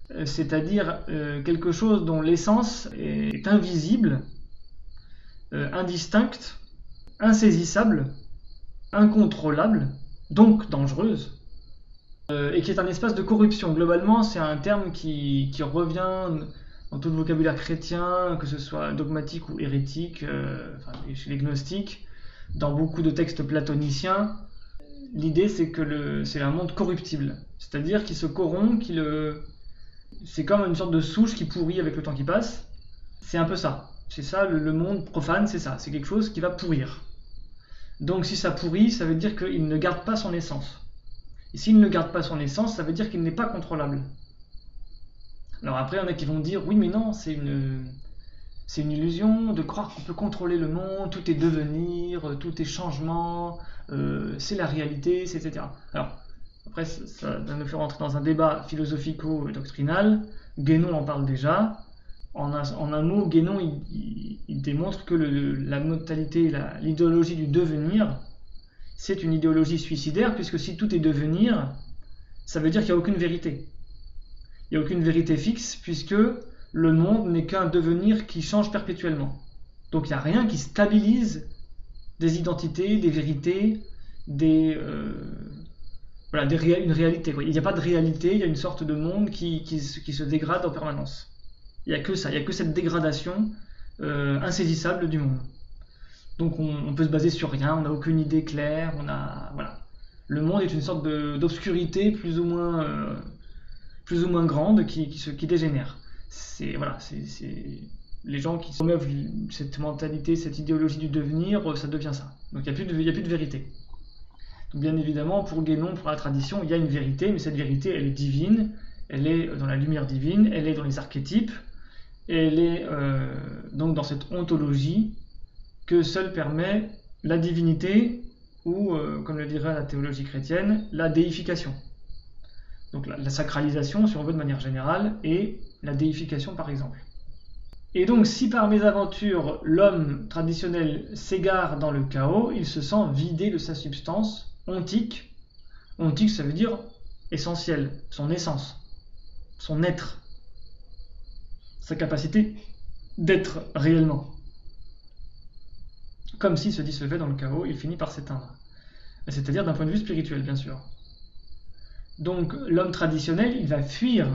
quelque chose dont l'essence est invisible, indistincte, insaisissable, incontrôlable, donc dangereuse, et qui est un espace de corruption. Globalement, c'est un terme qui revient dans tout le vocabulaire chrétien, que ce soit dogmatique ou hérétique, chez les gnostiques, dans beaucoup de textes platoniciens. L'idée, c'est que c'est un monde corruptible, c'est-à-dire qui se corrompt, c'est comme une sorte de souche qui pourrit avec le temps qui passe. C'est un peu ça. C'est ça, le monde profane, c'est ça. C'est quelque chose qui va pourrir. Donc si ça pourrit, ça veut dire qu'il ne garde pas son essence. Et s'il ne garde pas son essence, ça veut dire qu'il n'est pas contrôlable. Alors après, il y en a qui vont dire, oui mais non, c'est une illusion de croire qu'on peut contrôler le monde, tout est devenir, tout est changement, c'est la réalité, etc. Alors, après, ça va nous faire entrer dans un débat philosophico-doctrinal. Guénon en parle déjà. En un mot, Guénon, il démontre que la mentalité, l'idéologie du devenir, c'est une idéologie suicidaire, puisque si tout est devenir, ça veut dire qu'il n'y a aucune vérité. Il n'y a aucune vérité fixe, puisque le monde n'est qu'un devenir qui change perpétuellement. Donc il n'y a rien qui stabilise des identités, des vérités, une réalité. Il n'y a pas de réalité, il y a une sorte de monde qui se dégrade en permanence. Il n'y a que ça, il n'y a que cette dégradation insaisissable du monde. Donc on peut se baser sur rien, on n'a aucune idée claire, voilà. Le monde est une sorte d'obscurité plus ou moins grande qui dégénère. C'est les gens qui promeuvent cette mentalité, cette idéologie du devenir, ça devient ça. Donc il n'y a plus de vérité. Donc bien évidemment, pour Guénon, pour la tradition, il y a une vérité, mais cette vérité, elle est divine, elle est dans la lumière divine, elle est dans les archétypes, elle est donc dans cette ontologie que seule permet la divinité ou, comme le dirait la théologie chrétienne, la déification. Donc la sacralisation, si on veut de manière générale, et la déification par exemple. Et donc si par mésaventure l'homme traditionnel s'égare dans le chaos, il se sent vidé de sa substance ontique. Ontique, ça veut dire essentiel, son essence, son être, sa capacité d'être réellement. Comme s'il se dissolvait dans le chaos, il finit par s'éteindre. C'est-à-dire d'un point de vue spirituel, bien sûr. Donc l'homme traditionnel, il va fuir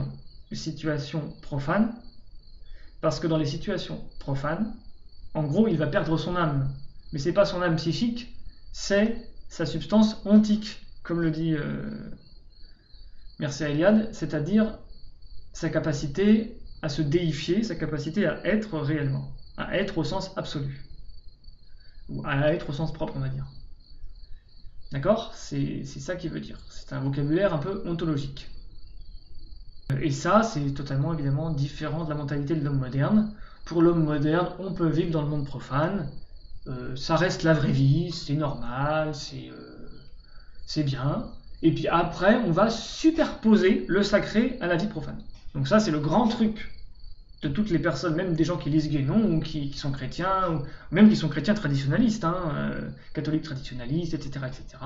les situations profanes, parce que dans les situations profanes, en gros, il va perdre son âme. Mais c'est pas son âme psychique, c'est sa substance ontique, comme le dit Mircea Eliade, c'est-à-dire sa capacité à se déifier, sa capacité à être réellement, à être au sens absolu, ou à être au sens propre, on va dire. D'accord ? C'est ça qu'il veut dire. C'est un vocabulaire un peu ontologique. Et ça, c'est totalement, évidemment, différent de la mentalité de l'homme moderne. Pour l'homme moderne, on peut vivre dans le monde profane, ça reste la vraie vie, c'est normal, c'est bien. Et puis après, on va superposer le sacré à la vie profane. Donc ça, c'est le grand truc de toutes les personnes, même des gens qui lisent Guénon, ou qui sont chrétiens, ou même qui sont chrétiens traditionnalistes, catholiques traditionnalistes, etc., etc.,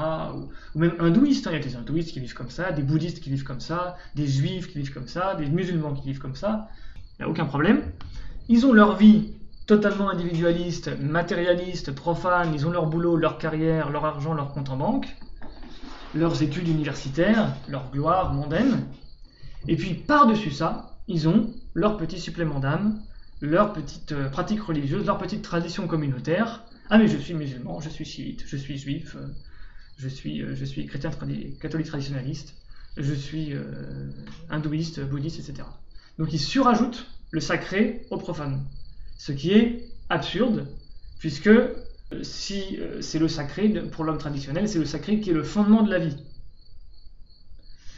ou même hindouistes, il y a des hindouistes qui vivent comme ça, des bouddhistes qui vivent comme ça, des juifs qui vivent comme ça, des musulmans qui vivent comme ça, il n'y a aucun problème. Ils ont leur vie totalement individualiste, matérialiste, profane, ils ont leur boulot, leur carrière, leur argent, leur compte en banque, leurs études universitaires, leur gloire mondaine, et puis par-dessus ça, ils ont leur petit supplément d'âme, leur petite pratique religieuse, leur petite tradition communautaire. Ah mais je suis musulman, je suis chiite, je suis juif, je suis chrétien catholique traditionnaliste, je suis hindouiste, bouddhiste, etc. Donc ils surajoutent le sacré au profane. Ce qui est absurde, puisque si c'est le sacré, pour l'homme traditionnel, c'est le sacré qui est le fondement de la vie.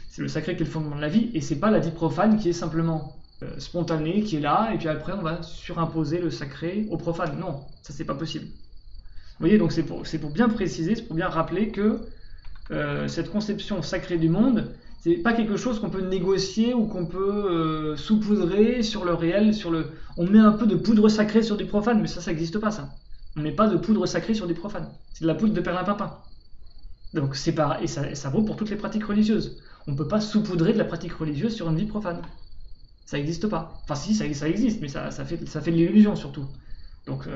C'est le sacré qui est le fondement de la vie, et c'est pas la vie profane qui est simplement spontanée, qui est là, et puis après on va surimposer le sacré au profane. Non, ça c'est pas possible. Vous voyez, donc c'est pour bien préciser, c'est pour bien rappeler que cette conception sacrée du monde, c'est pas quelque chose qu'on peut négocier ou qu'on peut saupoudrer sur le réel, on met un peu de poudre sacrée sur du profane, mais ça n'existe pas ça. On met pas de poudre sacrée sur du profane. C'est de la poudre de perlimpinpin. Donc c'est pareil, et ça vaut pour toutes les pratiques religieuses. On ne peut pas saupoudrer de la pratique religieuse sur une vie profane. Ça n'existe pas. Enfin si, ça existe, mais ça fait de l'illusion surtout. Donc,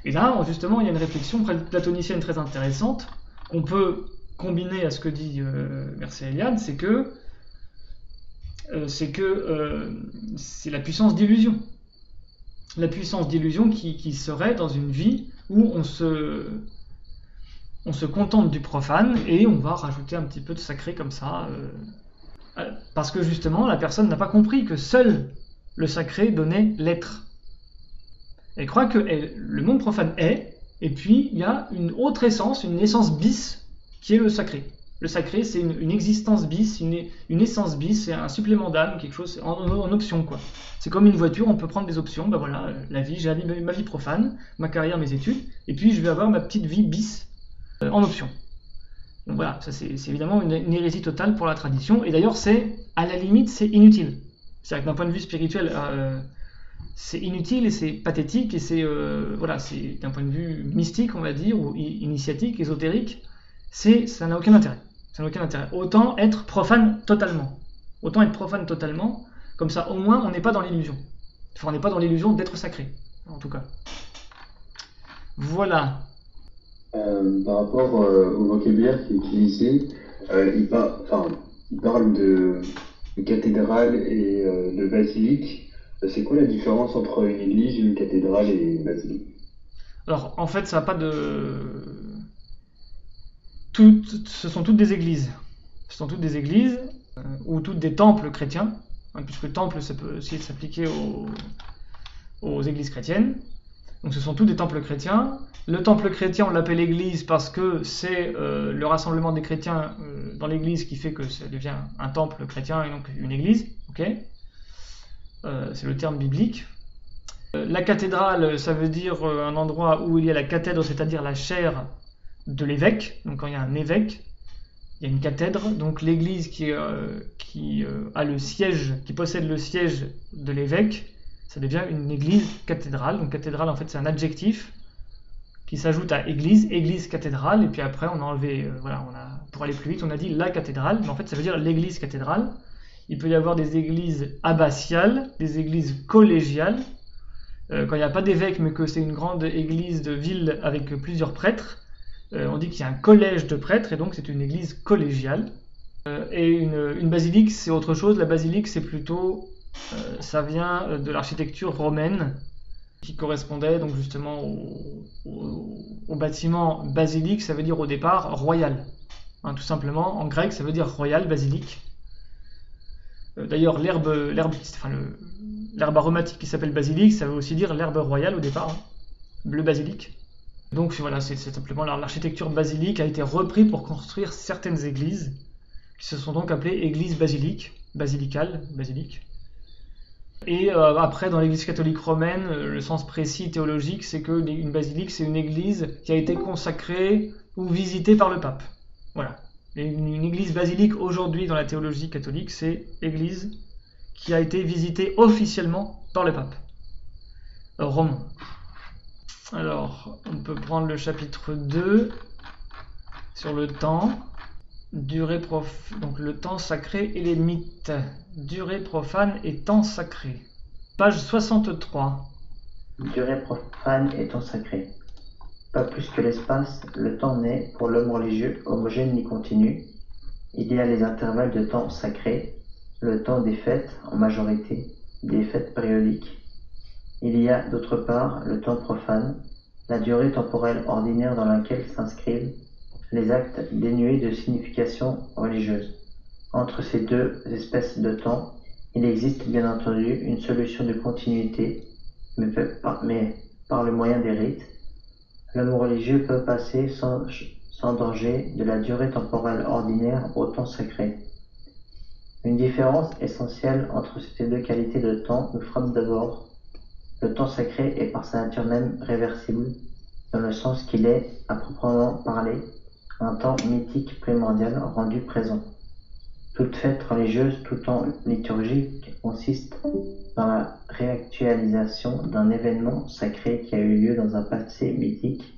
et là, justement, il y a une réflexion platonicienne très intéressante qu'on peut combiner à ce que dit Mircea Eliade, c'est que c'est la puissance d'illusion. La puissance d'illusion qui serait dans une vie où on se contente du profane et on va rajouter un petit peu de sacré comme ça, parce que justement la personne n'a pas compris que seul le sacré donnait l'être. Elle croit que le monde profane est, et puis il y a une autre essence, une essence bis qui est le sacré. Le sacré, c'est une existence bis, une essence bis, c'est un supplément d'âme, quelque chose en option, quoi. C'est comme une voiture, on peut prendre des options. Ben voilà, la vie, j'ai ma vie profane, ma carrière, mes études, et puis je vais avoir ma petite vie bis en option. Donc voilà, ça c'est évidemment une hérésie totale pour la tradition, et d'ailleurs à la limite, c'est inutile. C'est-à-dire que d'un point de vue spirituel, c'est inutile et c'est pathétique, et c'est d'un point de vue mystique, on va dire, ou initiatique, ésotérique, ça n'a aucun intérêt. Ça n'a aucun intérêt. Autant être profane totalement. Comme ça au moins on n'est pas dans l'illusion. Enfin, on n'est pas dans l'illusion d'être sacré, en tout cas. Voilà. Par rapport au vocabulaire qui est utilisé, il parle de cathédrale et de basilique. C'est quoi la différence entre une église, une cathédrale et une basilique? Alors, en fait, ça n'a pas de... ce sont toutes des églises. Ce sont toutes des églises, ou toutes des temples chrétiens, puisque temple, ça peut aussi s'appliquer aux églises chrétiennes. Donc ce sont tous des temples chrétiens. Le temple chrétien, on l'appelle église parce que c'est le rassemblement des chrétiens dans l'église qui fait que ça devient un temple chrétien et donc une église. Okay, c'est le terme biblique. La cathédrale, ça veut dire un endroit où il y a la cathèdre, c'est-à-dire la chaire de l'évêque. Donc quand il y a un évêque, il y a une cathèdre. Donc l'église qui a le siège, qui possède le siège de l'évêque, ça devient une église cathédrale. Donc cathédrale, en fait, c'est un adjectif qui s'ajoute à église, église cathédrale, et puis après on a enlevé, pour aller plus vite, on a dit la cathédrale, mais en fait ça veut dire l'église cathédrale. Il peut y avoir des églises abbatiales, des églises collégiales, quand il n'y a pas d'évêque mais que c'est une grande église de ville avec plusieurs prêtres, on dit qu'il y a un collège de prêtres, et donc c'est une église collégiale. Et une basilique, c'est autre chose. La basilique, c'est plutôt, ça vient de l'architecture romaine, qui correspondait donc justement au bâtiment basilique, ça veut dire au départ royal. Tout simplement, en grec, ça veut dire royal, basilique. D'ailleurs, l'herbe aromatique qui s'appelle basilic, ça veut aussi dire l'herbe royale au départ, bleu basilic. Donc voilà, c'est simplement l'architecture basilique a été reprise pour construire certaines églises, qui se sont donc appelées églises basiliques, basilicales, basiliques. Et après, dans l'église catholique romaine, le sens précis théologique, c'est que une basilique, c'est une église qui a été consacrée ou visitée par le pape. Voilà. Et une église basilique aujourd'hui dans la théologie catholique, c'est église qui a été visitée officiellement par le pape romain. Alors, on peut prendre le chapitre 2 sur le temps. Donc le temps sacré et les mythes. Durée profane et temps sacré. Page 63. Durée profane et temps sacré. Pas plus que l'espace, le temps n'est, pour l'homme religieux, homogène ni continu. Il y a les intervalles de temps sacrés, le temps des fêtes, en majorité, des fêtes périodiques. Il y a, d'autre part, le temps profane, la durée temporelle ordinaire dans laquelle s'inscrivent les actes dénués de signification religieuse. Entre ces deux espèces de temps, il existe bien entendu une solution de continuité, mais par le moyen des rites, l'homme religieux peut passer sans danger de la durée temporelle ordinaire au temps sacré. Une différence essentielle entre ces deux qualités de temps nous frappe d'abord. Le temps sacré est par sa nature même réversible, dans le sens qu'il est, à proprement parler, un temps mythique primordial rendu présent. Toute fête religieuse, tout temps liturgique consiste dans la réactualisation d'un événement sacré qui a eu lieu dans un passé mythique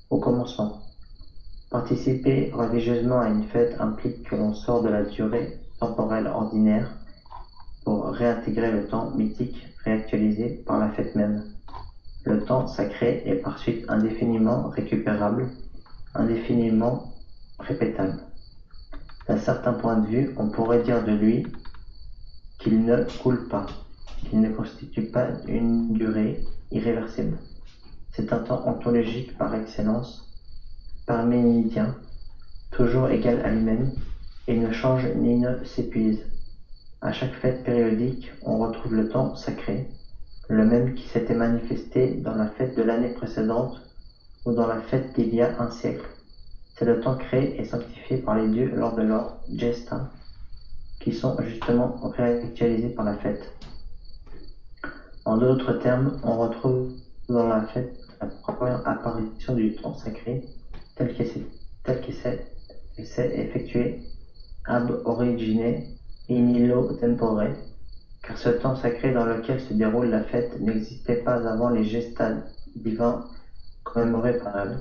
au commencement. Participer religieusement à une fête implique que l'on sort de la durée temporelle ordinaire pour réintégrer le temps mythique réactualisé par la fête même. Le temps sacré est par suite indéfiniment récupérable, indéfiniment répétable. D'un certain point de vue, on pourrait dire de lui qu'il ne coule pas, qu'il ne constitue pas une durée irréversible. C'est un temps ontologique par excellence, parménidien, toujours égal à lui-même, et ne change ni ne s'épuise. À chaque fête périodique, on retrouve le temps sacré, le même qui s'était manifesté dans la fête de l'année précédente ou dans la fête d'il y a un siècle. C'est le temps créé et sanctifié par les dieux lors de leur gesta, qui sont justement réactualisés par la fête. En d'autres termes, on retrouve dans la fête la première apparition du temps sacré, tel qu'il s'est effectué ab origine in illo tempore, car ce temps sacré dans lequel se déroule la fête n'existait pas avant les gestas divins commémorés par elle.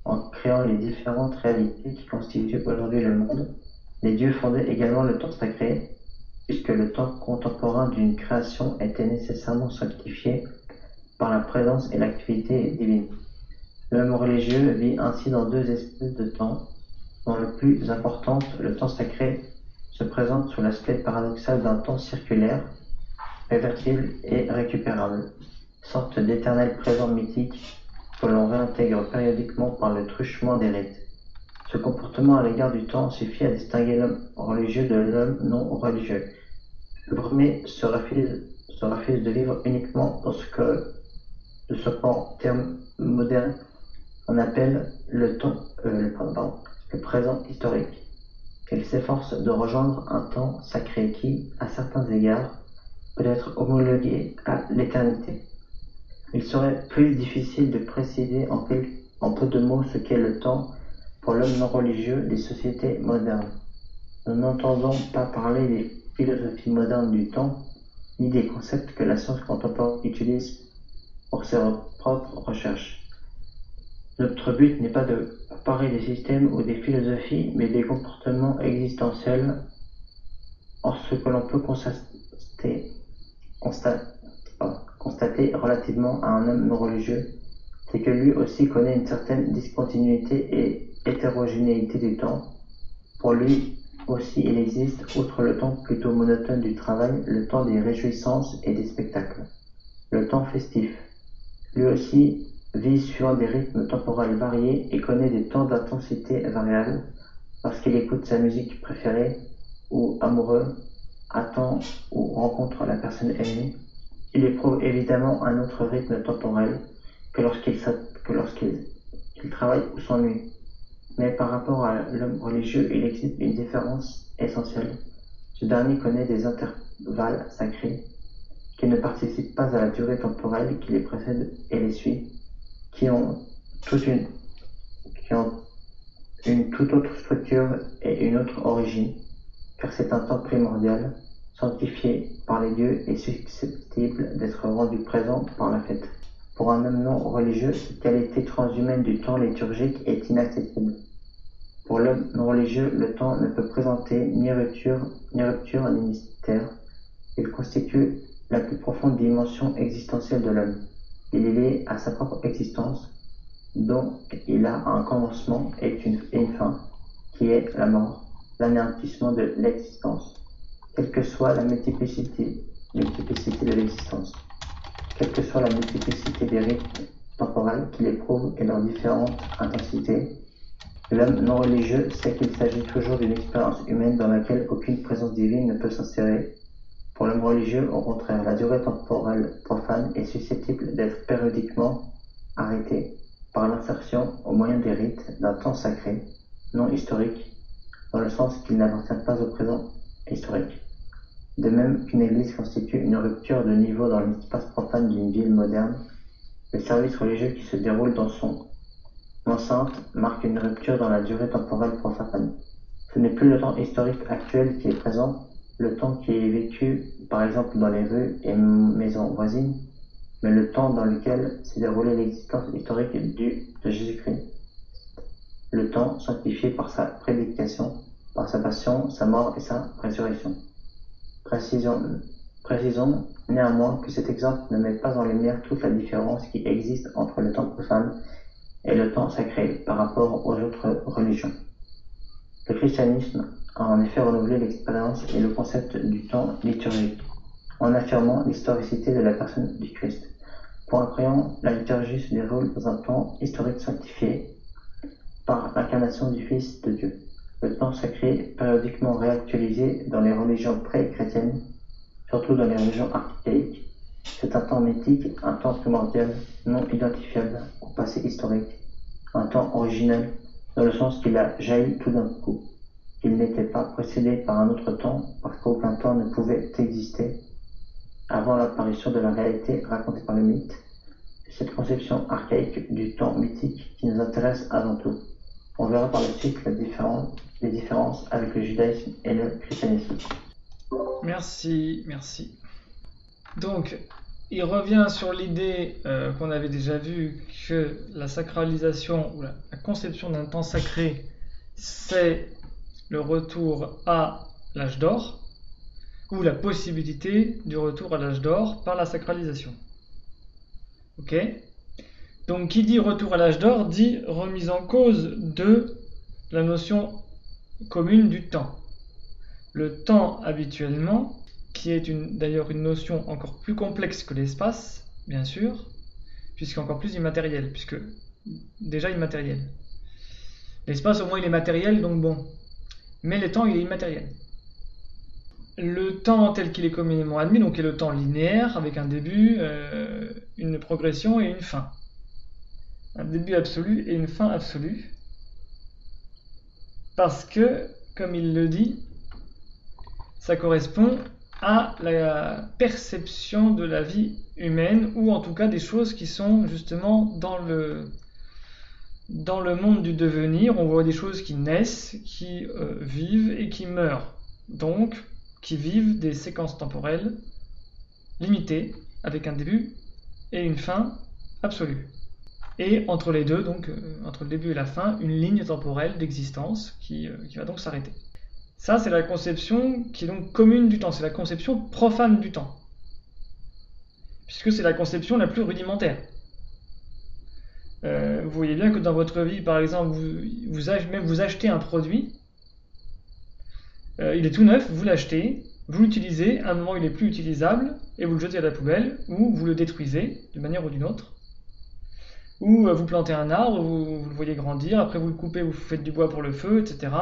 En créant les différentes réalités qui constituent aujourd'hui le monde, les dieux fondaient également le temps sacré, puisque le temps contemporain d'une création était nécessairement sanctifié par la présence et l'activité divine. L'homme religieux vit ainsi dans deux espèces de temps, dont le plus important, le temps sacré, se présente sous l'aspect paradoxal d'un temps circulaire, réversible et récupérable, sorte d'éternel présent mythique que l'on réintègre périodiquement par le truchement des rites. Ce comportement à l'égard du temps suffit à distinguer l'homme religieux de l'homme non religieux. Le premier se refuse de vivre uniquement dans ce que, de ce qu'en termes modernes, on appelle le présent historique. Il s'efforce de rejoindre un temps sacré qui, à certains égards, peut être homologué à l'éternité. Il serait plus difficile de préciser en peu de mots ce qu'est le temps pour l'homme non religieux des sociétés modernes. Nous n'entendons pas parler des philosophies modernes du temps, ni des concepts que la science contemporaine utilise pour ses propres recherches. Notre but n'est pas de comparer des systèmes ou des philosophies, mais des comportements existentiels. Or, ce que l'on peut constater relativement à un homme non religieux, c'est que lui aussi connaît une certaine discontinuité et hétérogénéité du temps. Pour lui aussi, il existe, outre le temps plutôt monotone du travail, le temps des réjouissances et des spectacles, le temps festif. Lui aussi vit suivant des rythmes temporels variés et connaît des temps d'intensité variables lorsqu'il écoute sa musique préférée ou amoureux, attend ou rencontre la personne aimée. Il éprouve évidemment un autre rythme temporel que lorsqu'il travaille ou s'ennuie. Mais par rapport à l'homme religieux, il existe une différence essentielle. Ce dernier connaît des intervalles sacrés qui ne participent pas à la durée temporelle qui les précède et les suit, qui ont une toute autre structure et une autre origine, car c'est un temps primordial, sanctifié par les dieux et susceptible d'être rendu présent par la fête. Pour un homme non religieux, cette qualité transhumaine du temps liturgique est inaccessible. Pour l'homme non religieux, le temps ne peut présenter ni rupture ni mystère. Il constitue la plus profonde dimension existentielle de l'homme. Il est lié à sa propre existence, dont il a un commencement et une fin, qui est la mort, l'anéantissement de l'existence, quelle que soit la multiplicité de l'existence, quelle que soit la multiplicité des rythmes temporels qu'il éprouve et leurs différentes intensités. L'homme non religieux sait qu'il s'agit toujours d'une expérience humaine dans laquelle aucune présence divine ne peut s'insérer. Pour l'homme religieux, au contraire, la durée temporelle profane est susceptible d'être périodiquement arrêtée par l'insertion, au moyen des rites, d'un temps sacré, non historique, dans le sens qu'il n'appartient pas au présent historique. De même qu'une église constitue une rupture de niveau dans l'espace profane d'une ville moderne, le service religieux qui se déroule dans son enceinte marque une rupture dans la durée temporelle profane. Ce n'est plus le temps historique actuel qui est présent, le temps qui est vécu, par exemple, dans les rues et maisons voisines, mais le temps dans lequel s'est déroulée l'existence historique de Jésus-Christ. Le temps sanctifié par sa prédication, par sa passion, sa mort et sa résurrection. Précisons néanmoins que cet exemple ne met pas en lumière toute la différence qui existe entre le temps profane et le temps sacré par rapport aux autres religions. Le christianisme a en effet renouvelé l'expérience et le concept du temps liturgique, en affirmant l'historicité de la personne du Christ. Pour un croyant, la liturgie se déroule dans un temps historique sanctifié par l'incarnation du Fils de Dieu. Le temps sacré, périodiquement réactualisé dans les religions pré-chrétiennes, surtout dans les religions archaïques, c'est un temps mythique, un temps primordial, non identifiable au passé historique, un temps originel, dans le sens qu'il a jailli tout d'un coup, qu'il n'était pas précédé par un autre temps, parce qu'aucun temps ne pouvait exister avant l'apparition de la réalité racontée par le mythe. C'est cette conception archaïque du temps mythique qui nous intéresse avant tout. On verra par la suite les différences avec le judaïsme et le christianisme. Merci. Donc, il revient sur l'idée qu'on avait déjà vue que la sacralisation ou la conception d'un temps sacré, c'est le retour à l'âge d'or, ou la possibilité du retour à l'âge d'or par la sacralisation. Ok ? Donc, qui dit retour à l'âge d'or dit remise en cause de la notion commune du temps. Le temps, habituellement, qui est d'ailleurs une notion encore plus complexe que l'espace, bien sûr, puisqu'encore plus immatériel, puisque déjà immatériel. L'espace, au moins, il est matériel, donc bon. Mais le temps, il est immatériel. Le temps tel qu'il est communément admis, donc est le temps linéaire, avec un début, une progression et une fin. Un début absolu et une fin absolue. Parce que, comme il le dit, ça correspond à la perception de la vie humaine, ou en tout cas des choses qui sont justement dans dans le monde du devenir, on voit des choses qui naissent, qui vivent et qui meurent. Donc, qui vivent des séquences temporelles limitées, avec un début et une fin absolue. Et entre les deux, donc entre le début et la fin, une ligne temporelle d'existence qui va donc s'arrêter. Ça, c'est la conception qui est donc commune du temps, c'est la conception profane du temps, puisque c'est la conception la plus rudimentaire. Vous voyez bien que dans votre vie, par exemple, vous achetez un produit, il est tout neuf, vous l'achetez, vous l'utilisez, à un moment il est plus utilisable, et vous le jetez à la poubelle, ou vous le détruisez, d'une manière ou d'une autre. Ou vous plantez un arbre, vous le voyez grandir, après vous le coupez, vous faites du bois pour le feu, etc.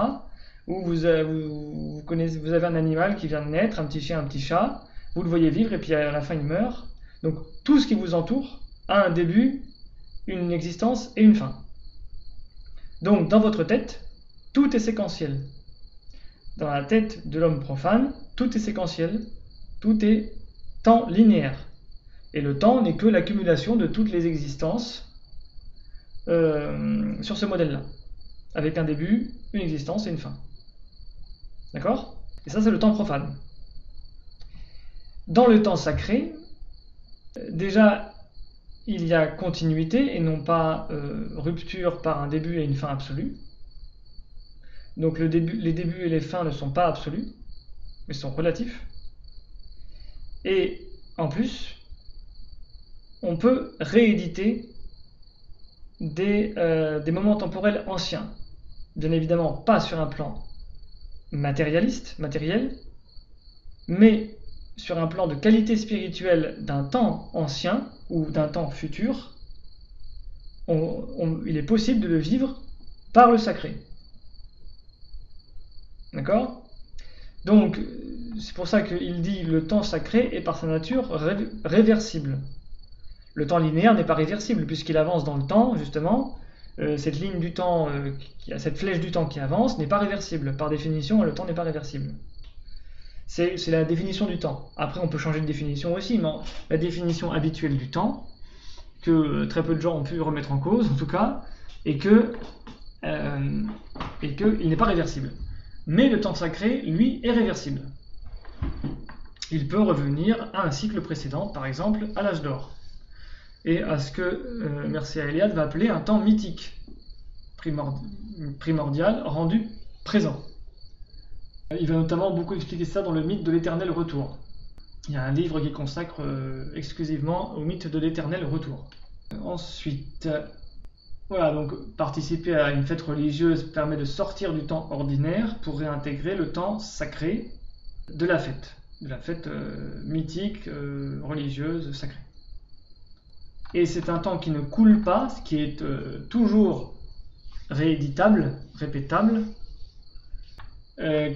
Ou vous avez un animal qui vient de naître, un petit chien, un petit chat, vous le voyez vivre, et puis à la fin il meurt. Donc tout ce qui vous entoure a un début, une existence et une fin. Donc dans votre tête, tout est séquentiel. Dans la tête de l'homme profane, tout est séquentiel, tout est temps linéaire. Et le temps n'est que l'accumulation de toutes les existences sur ce modèle-là, avec un début, une existence et une fin. D'accord ? Et ça, c'est le temps profane. Dans le temps sacré, déjà, il y a continuité et non pas rupture par un début et une fin absolue. Donc les débuts et les fins ne sont pas absolus, mais sont relatifs. Et en plus, on peut rééditer des moments temporels anciens. Bien évidemment, pas sur un plan matériel, mais sur un plan de qualité spirituelle d'un temps ancien ou d'un temps futur, il est possible de le vivre par le sacré. D'accord ? Donc, c'est pour ça qu'il dit le temps sacré est par sa nature réversible. Le temps linéaire n'est pas réversible, puisqu'il avance dans le temps, justement. Cette ligne du temps, cette flèche du temps qui avance, n'est pas réversible. Par définition, le temps n'est pas réversible. C'est la définition du temps. Après, on peut changer de définition aussi, mais la définition habituelle du temps, que très peu de gens ont pu remettre en cause, en tout cas, et qu'il n'est pas réversible. Mais le temps sacré, lui, est réversible. Il peut revenir à un cycle précédent, par exemple à l'âge d'or, et à ce que Mircea Eliade va appeler un temps mythique, primordial, rendu présent. Il va notamment beaucoup expliquer ça dans le mythe de l'éternel retour. Il y a un livre qui consacre exclusivement au mythe de l'éternel retour. Ensuite, voilà, donc participer à une fête religieuse permet de sortir du temps ordinaire pour réintégrer le temps sacré de la fête mythique, religieuse, sacrée. Et c'est un temps qui ne coule pas, qui est toujours rééditable, répétable,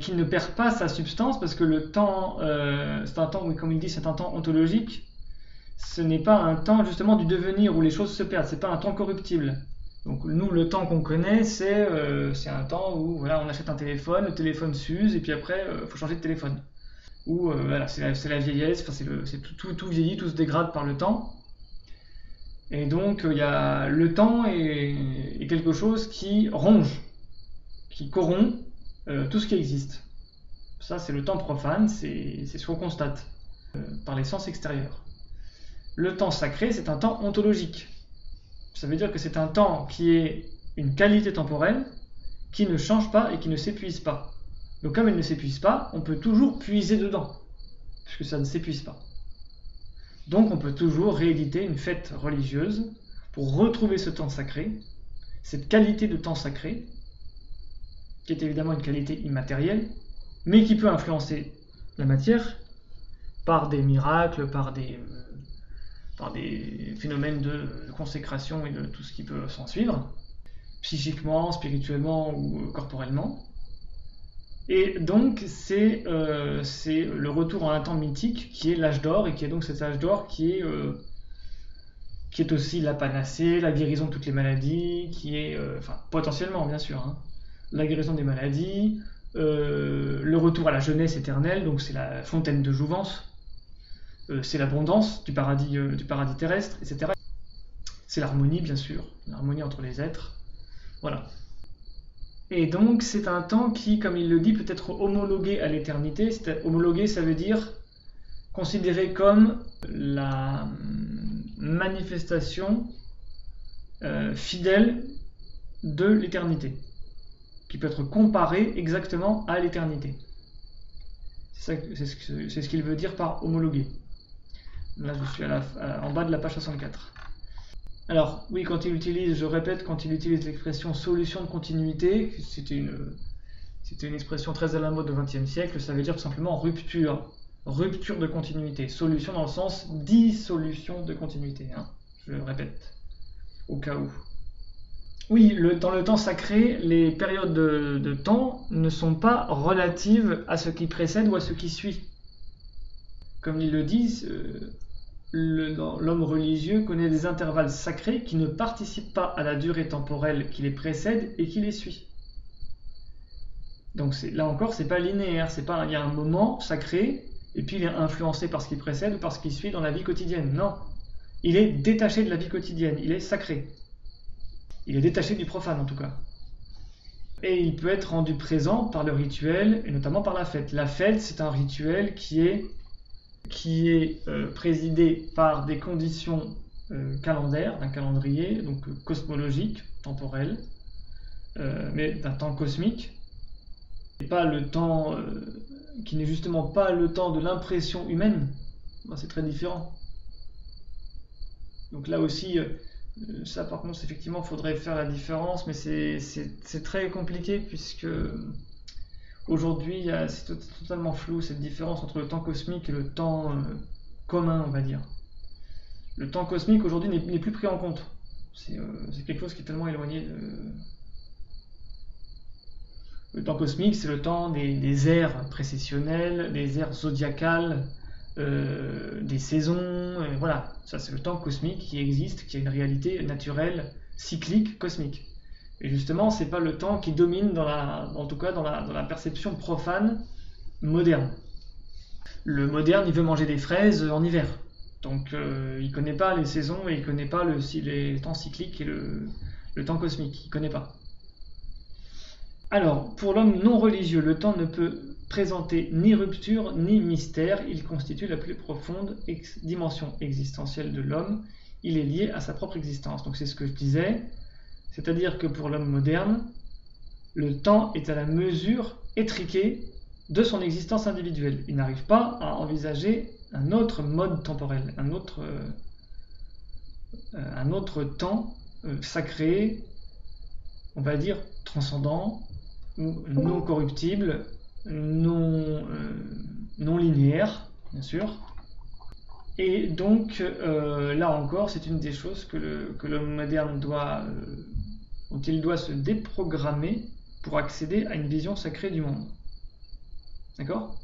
qui ne perd pas sa substance, parce que le temps, c'est un temps, oui, comme il dit, c'est un temps ontologique. Ce n'est pas un temps justement du devenir où les choses se perdent, c'est pas un temps corruptible. Donc nous, le temps qu'on connaît, c'est un temps où voilà, on achète un téléphone, le téléphone s'use, et puis après, il faut changer de téléphone. Ou voilà, c'est la vieillesse, tout vieillit, tout se dégrade par le temps. Et donc le temps est quelque chose qui ronge, qui corrompt tout ce qui existe. Ça, c'est le temps profane, c'est ce qu'on constate par les sens extérieurs. Le temps sacré, c'est un temps ontologique. Ça veut dire que c'est un temps qui est une qualité temporelle qui ne change pas et qui ne s'épuise pas. Donc comme elle ne s'épuise pas, on peut toujours puiser dedans, puisque ça ne s'épuise pas. Donc on peut toujours rééditer une fête religieuse pour retrouver ce temps sacré, cette qualité de temps sacré, qui est évidemment une qualité immatérielle, mais qui peut influencer la matière par des miracles, par des phénomènes de consécration et de tout ce qui peut s'en suivre, psychiquement, spirituellement ou corporellement. Et donc c'est le retour à un temps mythique qui est l'âge d'or, et qui est donc cet âge d'or qui est aussi la panacée, la guérison de toutes les maladies, qui est, potentiellement bien sûr, hein, la guérison des maladies, le retour à la jeunesse éternelle, donc c'est la fontaine de jouvence, c'est l'abondance du paradis terrestre, etc. C'est l'harmonie, bien sûr, l'harmonie entre les êtres, Voilà. Et donc c'est un temps qui, comme il le dit, peut être homologué à l'éternité. Homologué, ça veut dire considéré comme la manifestation fidèle de l'éternité, qui peut être comparée exactement à l'éternité. C'est ce qu'il veut dire par homologué. Là, je suis en bas de la page 64. Alors, oui, quand il utilise, je répète, quand il utilise l'expression solution de continuité, c'était une expression très à la mode au XXe siècle, ça veut dire tout simplement rupture de continuité. Solution dans le sens dissolution de continuité, hein, je le répète, au cas où. Oui, dans le temps sacré, les périodes de temps ne sont pas relatives à ce qui précède ou à ce qui suit. Comme ils le disent, l'homme religieux connaît des intervalles sacrés qui ne participent pas à la durée temporelle qui les précède et qui les suit. Donc là encore, c'est pas linéaire, il y a un moment sacré et puis il est influencé par ce qui précède ou par ce qui suit dans la vie quotidienne. Non, il est détaché de la vie quotidienne, il est sacré. Il est détaché du profane en tout cas. Et il peut être rendu présent par le rituel et notamment par la fête. La fête, c'est un rituel qui est présidé par des conditions calendaires, d'un calendrier, donc cosmologique, temporel, mais d'un temps cosmique. Et pas le temps qui n'est justement pas le temps de l'impression humaine. C'est très différent. Donc là aussi, ça par contre, effectivement, il faudrait faire la différence, mais c'est très compliqué puisque aujourd'hui, c'est totalement flou cette différence entre le temps cosmique et le temps commun, on va dire. Le temps cosmique aujourd'hui n'est plus pris en compte. C'est quelque chose qui est tellement éloigné de... Le temps cosmique, c'est le temps des ères précessionnelles, des ères zodiacales, des saisons, voilà. Ça, c'est le temps cosmique qui existe, qui a une réalité naturelle, cyclique, cosmique. Et justement, c'est pas le temps qui domine en tout cas dans la perception profane moderne. Le moderne, il veut manger des fraises en hiver. Donc, il connaît pas les saisons et il connaît pas les temps cycliques et le temps cosmique. Il connaît pas. Alors, pour l'homme non religieux, le temps ne peut présenter ni rupture ni mystère. Il constitue la plus profonde dimension existentielle de l'homme. Il est lié à sa propre existence. Donc, c'est ce que je disais. C'est-à-dire que pour l'homme moderne, le temps est à la mesure étriquée de son existence individuelle. Il n'arrive pas à envisager un autre mode temporel, un autre temps sacré, on va dire transcendant, non corruptible, non linéaire, bien sûr. Et donc, là encore, c'est une des choses que l'homme moderne dont il doit se déprogrammer pour accéder à une vision sacrée du monde. D'accord ?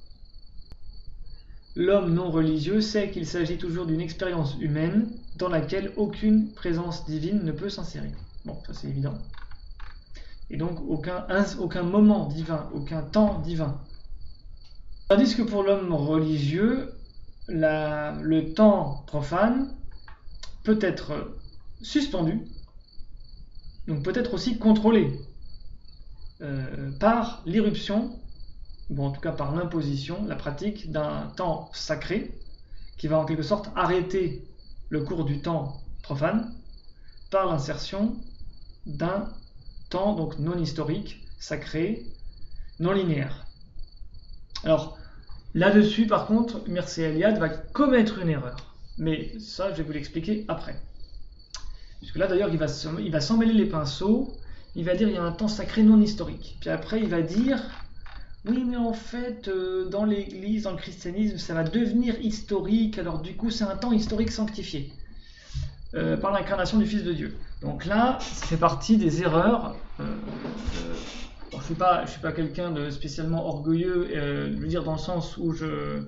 L'homme non religieux sait qu'il s'agit toujours d'une expérience humaine dans laquelle aucune présence divine ne peut s'insérer. Bon, ça c'est évident. Et donc aucun moment divin, aucun temps divin. Tandis que pour l'homme religieux, le temps profane peut être suspendu, donc peut être aussi contrôlé par l'irruption, ou en tout cas par l'imposition, la pratique d'un temps sacré qui va en quelque sorte arrêter le cours du temps profane par l'insertion d'un temps donc non historique, sacré, non linéaire. Alors là-dessus par contre, Mircea Eliade va commettre une erreur, mais ça je vais vous l'expliquer après. Puisque là d'ailleurs il va s'emmêler les pinceaux, il va dire il y a un temps sacré non historique, puis après il va dire oui mais en fait dans l'église, dans le christianisme ça va devenir historique, alors du coup c'est un temps historique sanctifié par l'incarnation du Fils de Dieu. Donc là, ça fait partie des erreurs. Je suis pas quelqu'un de spécialement orgueilleux, je veux dire dans le sens où je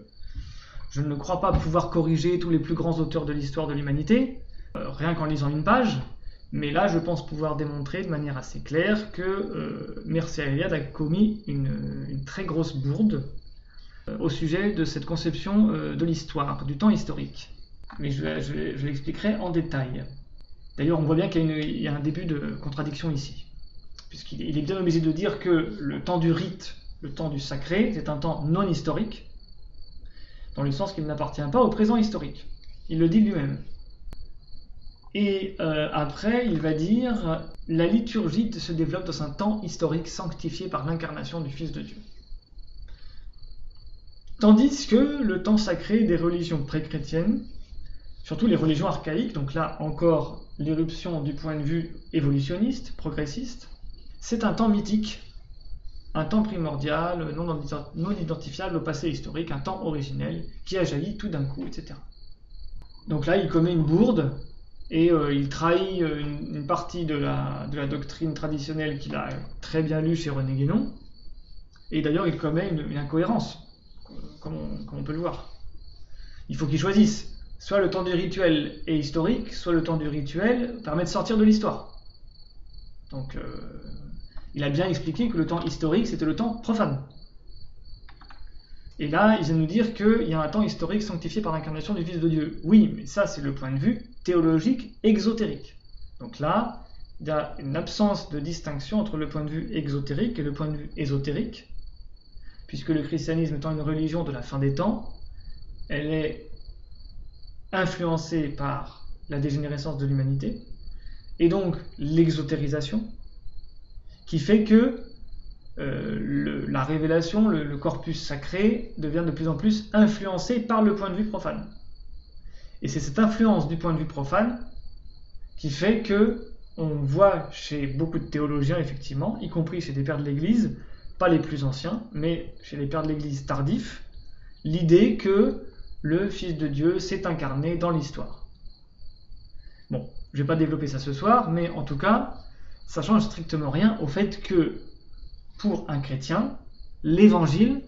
ne crois pas pouvoir corriger tous les plus grands auteurs de l'histoire de l'humanité, rien qu'en lisant une page, mais là je pense pouvoir démontrer de manière assez claire que Mircea Eliade a commis une très grosse bourde au sujet de cette conception de l'histoire, du temps historique. Mais je l'expliquerai en détail. D'ailleurs, on voit bien qu'il y a un début de contradiction ici. puisqu'il est bien obligé de dire que le temps du rite, le temps du sacré, c'est un temps non historique, dans le sens qu'il n'appartient pas au présent historique. Il le dit lui-même. Et après, il va dire « La liturgie se développe dans un temps historique sanctifié par l'incarnation du Fils de Dieu. » Tandis que le temps sacré des religions pré-chrétiennes, surtout les religions archaïques, donc là encore l'éruption du point de vue évolutionniste, progressiste, c'est un temps mythique, un temps primordial, non identifiable au passé historique, un temps originel qui a jailli tout d'un coup, etc. Donc là, il commet une bourde et il trahit une partie de la doctrine traditionnelle qu'il a très bien lue chez René Guénon, et d'ailleurs il commet une incohérence, comme on peut le voir. Il faut qu'il choisisse, soit le temps du rituel est historique, soit le temps du rituel permet de sortir de l'histoire. Donc il a bien expliqué que le temps historique c'était le temps profane. Et là, il vient nous dire qu'il y a un temps historique sanctifié par l'incarnation du Fils de Dieu. Oui, mais ça c'est le point de vue théologique exotérique. Donc là, il y a une absence de distinction entre le point de vue exotérique et le point de vue ésotérique, puisque le christianisme étant une religion de la fin des temps, elle est influencée par la dégénérescence de l'humanité, et donc l'exotérisation, qui fait que la révélation, le corpus sacré, devient de plus en plus influencé par le point de vue profane. Et c'est cette influence du point de vue profane qui fait que on voit chez beaucoup de théologiens, effectivement, y compris chez des pères de l'Église, pas les plus anciens, mais chez les pères de l'Église tardifs, l'idée que le Fils de Dieu s'est incarné dans l'histoire. Bon, je ne vais pas développer ça ce soir, mais en tout cas, ça change strictement rien au fait que, pour un chrétien, l'évangile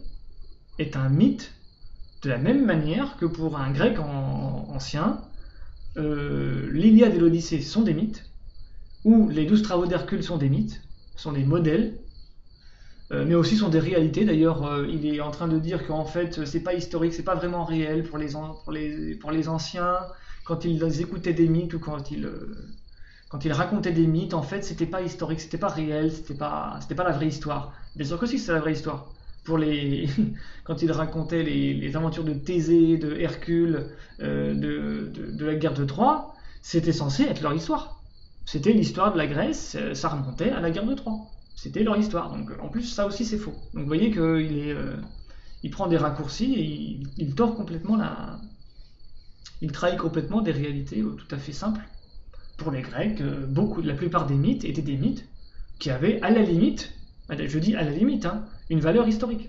est un mythe de la même manière que pour un grec ancien, l'Iliade et l'Odyssée sont des mythes, ou les 12 travaux d'Hercule sont des mythes, sont des modèles, mais aussi sont des réalités. D'ailleurs, il est en train de dire qu'en fait, c'est pas historique, c'est pas vraiment réel pour les anciens, quand ils écoutaient des mythes ou quand ils racontaient des mythes, en fait, c'était pas historique, c'était pas réel, c'était pas la vraie histoire. Bien sûr que si, c'est la vraie histoire. Quand ils racontaient les aventures de Thésée, de Hercule, de la guerre de Troie, c'était censé être leur histoire. C'était l'histoire de la Grèce, ça remontait à la guerre de Troie. C'était leur histoire. Donc, en plus, ça aussi, c'est faux. Donc, vous voyez qu'il prend des raccourcis et il tord complètement il trahit complètement des réalités tout à fait simples. Pour les Grecs, la plupart des mythes étaient des mythes qui avaient, à la limite, je dis à la limite, une valeur historique.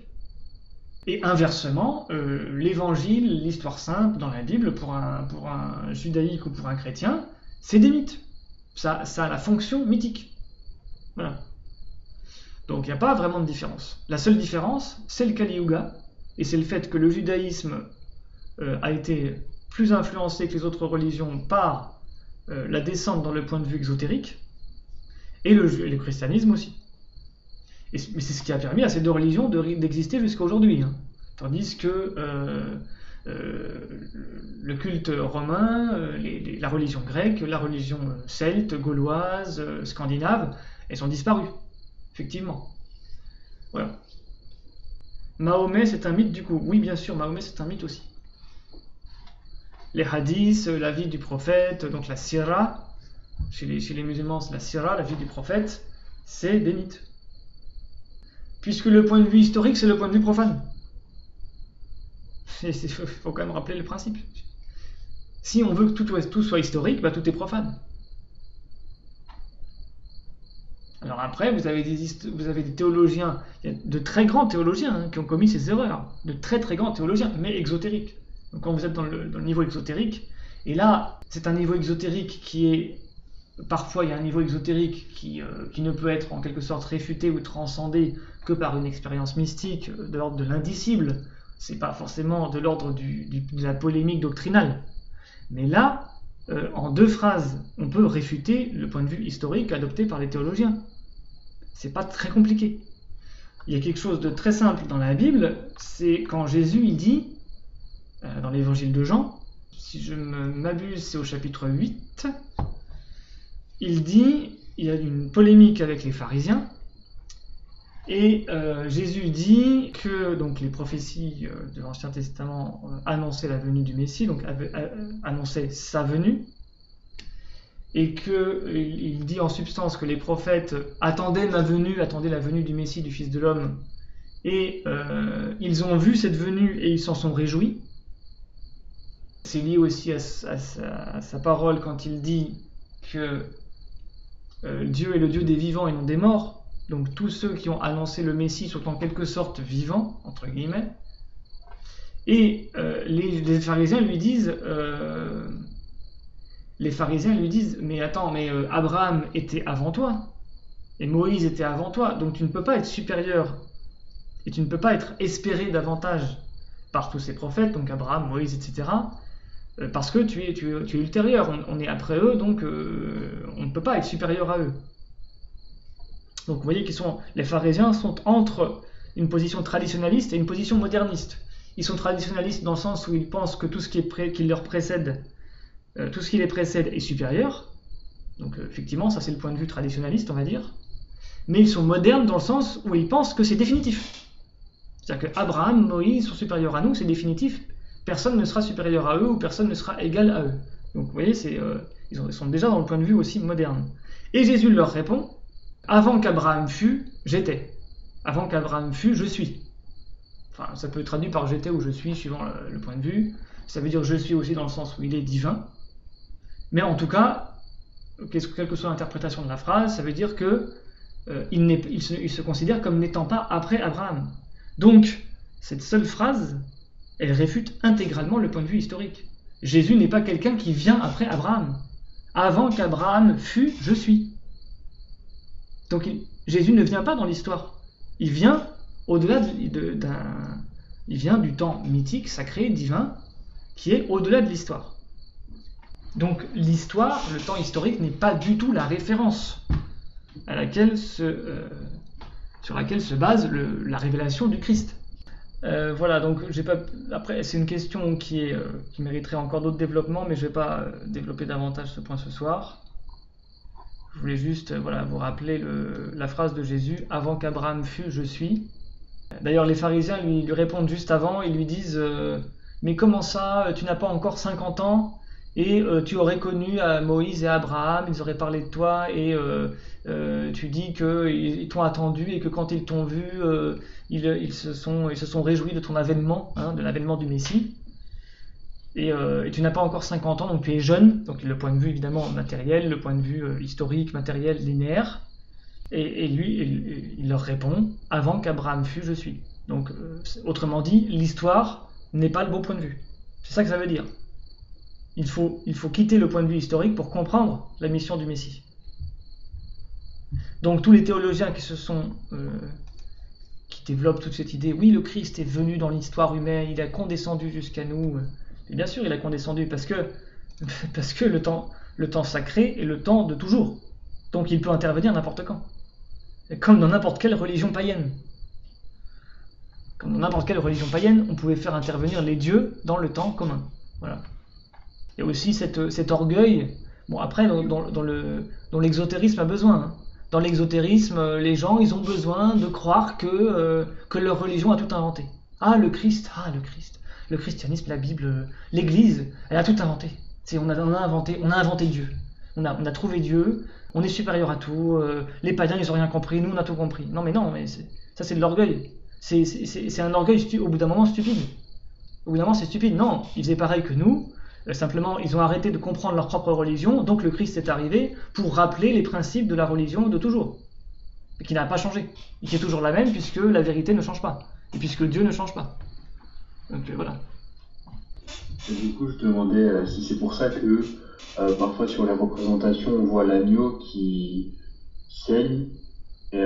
Et inversement, l'évangile, l'histoire sainte dans la Bible, pour un judaïque ou pour un chrétien, c'est des mythes. Ça a la fonction mythique. Voilà. Donc il n'y a pas vraiment de différence. La seule différence, c'est le Kali Yuga, et c'est le fait que le judaïsme a été plus influencé que les autres religions par la descente dans le point de vue exotérique, et le christianisme aussi. Mais c'est ce qui a permis à ces deux religions d'exister jusqu'à aujourd'hui. Tandis que le culte romain, la religion grecque, la religion celte, gauloise, scandinave, elles sont disparues. Effectivement. Voilà. Mahomet, c'est un mythe du coup. Oui, bien sûr, Mahomet, c'est un mythe aussi. Les hadiths, la vie du prophète, donc la sira, chez les musulmans, c'est la sira, la vie du prophète, c'est des mythes. Puisque le point de vue historique, c'est le point de vue profane. Il faut quand même rappeler le principe. Si on veut que tout soit historique, tout est profane. Alors après, vous avez des théologiens, il y a de très grands théologiens qui ont commis ces erreurs, de très très grands théologiens, mais exotériques. Donc quand vous êtes dans le niveau exotérique, et là, c'est un niveau exotérique qui est... Parfois, il y a un niveau exotérique qui ne peut être en quelque sorte réfuté ou transcendé que par une expérience mystique de l'ordre de l'indicible. C'est pas forcément de l'ordre de la polémique doctrinale. Mais là, en deux phrases, on peut réfuter le point de vue historique adopté par les théologiens. C'est pas très compliqué. Il y a quelque chose de très simple dans la Bible, c'est quand Jésus il dit, dans l'évangile de Jean, si je ne m'abuse, c'est au chapitre 8, il dit il y a une polémique avec les pharisiens, et Jésus dit que donc, les prophéties de l'Ancien Testament annonçaient la venue du Messie, donc annonçaient sa venue, et qu'il dit en substance que les prophètes attendaient la venue du Messie, du Fils de l'homme, et ils ont vu cette venue et ils s'en sont réjouis. C'est lié aussi à sa parole quand il dit que Dieu est le Dieu des vivants et non des morts. Donc tous ceux qui ont annoncé le Messie sont en quelque sorte vivants, entre guillemets. Et les pharisiens lui disent, mais attends, Abraham était avant toi, et Moïse était avant toi, donc tu ne peux pas être supérieur, et tu ne peux pas être espéré davantage par tous ces prophètes, donc Abraham, Moïse, etc., parce que tu es ultérieur, on est après eux, donc on ne peut pas être supérieur à eux. Donc vous voyez les pharisiens sont entre une position traditionnaliste et une position moderniste. Ils sont traditionnalistes dans le sens où ils pensent que tout ce qui les précède est supérieur. Donc effectivement, ça c'est le point de vue traditionnaliste, on va dire. Mais ils sont modernes dans le sens où ils pensent que c'est définitif. C'est-à-dire que Abraham, Moïse sont supérieurs à nous, c'est définitif. Personne ne sera supérieur à eux ou personne ne sera égal à eux. Donc vous voyez, ils sont déjà dans le point de vue aussi moderne. Et Jésus leur répond, avant qu'Abraham fût, j'étais. Avant qu'Abraham fût, je suis. Enfin, ça peut être traduit par j'étais ou je suis, suivant le point de vue. Ça veut dire je suis aussi dans le sens où il est divin. Mais en tout cas, quelle que soit l'interprétation de la phrase, ça veut dire que il se considère comme n'étant pas après Abraham. Donc, cette seule phrase, elle réfute intégralement le point de vue historique. Jésus n'est pas quelqu'un qui vient après Abraham. Avant qu'Abraham fût, je suis. Donc Jésus ne vient pas dans l'histoire. Il vient au-delà il vient du temps mythique, sacré, divin, qui est au-delà de l'histoire. Donc l'histoire, le temps historique, n'est pas du tout la référence sur laquelle se base la révélation du Christ. Voilà, donc après c'est une question qui mériterait encore d'autres développements, mais je ne vais pas développer davantage ce point ce soir. Je voulais juste vous rappeler la phrase de Jésus « Avant qu'Abraham fût, je suis ». D'ailleurs, les pharisiens lui répondent juste avant, ils lui disent « Mais comment ça, tu n'as pas encore 50 ans et tu aurais connu Moïse et Abraham, ils auraient parlé de toi et tu dis qu'ils t'ont attendu et que quand ils t'ont vu, ils se sont réjouis de ton avènement, de l'avènement du Messie. Et tu n'as pas encore 50 ans, donc tu es jeune, donc le point de vue évidemment matériel, le point de vue historique, matériel, linéaire, et lui, il leur répond, avant qu'Abraham fût, je suis. Donc, autrement dit, l'histoire n'est pas le bon point de vue. C'est ça que ça veut dire. Il faut quitter le point de vue historique pour comprendre la mission du Messie. Donc tous les théologiens qui développent toute cette idée, oui, le Christ est venu dans l'histoire humaine, il a condescendu jusqu'à nous. Et bien sûr, il a condescendu parce que le temps sacré est le temps de toujours. Donc il peut intervenir n'importe quand. Comme dans n'importe quelle religion païenne. Comme dans n'importe quelle religion païenne, on pouvait faire intervenir les dieux dans le temps commun. Voilà. Il y a aussi cet orgueil. Bon, après, dont l'exotérisme a besoin. Dans l'exotérisme, les gens, ils ont besoin de croire que leur religion a tout inventé. Le Christ. Le christianisme, la Bible, l'Église, elle a tout inventé. On a inventé Dieu. On a trouvé Dieu, on est supérieur à tout, les païens, ils n'ont rien compris, nous, on a tout compris. Non, ça c'est de l'orgueil. C'est un orgueil, au bout d'un moment, stupide. Au bout d'un moment, c'est stupide. Non, ils faisaient pareil que nous, simplement, ils ont arrêté de comprendre leur propre religion, donc le Christ est arrivé pour rappeler les principes de la religion de toujours. Et qui n'a pas changé. Il est toujours la même, puisque la vérité ne change pas. Et puisque Dieu ne change pas. Donc voilà. Et du coup, je te demandais si c'est pour ça que parfois sur les représentations, on voit l'agneau qui saigne et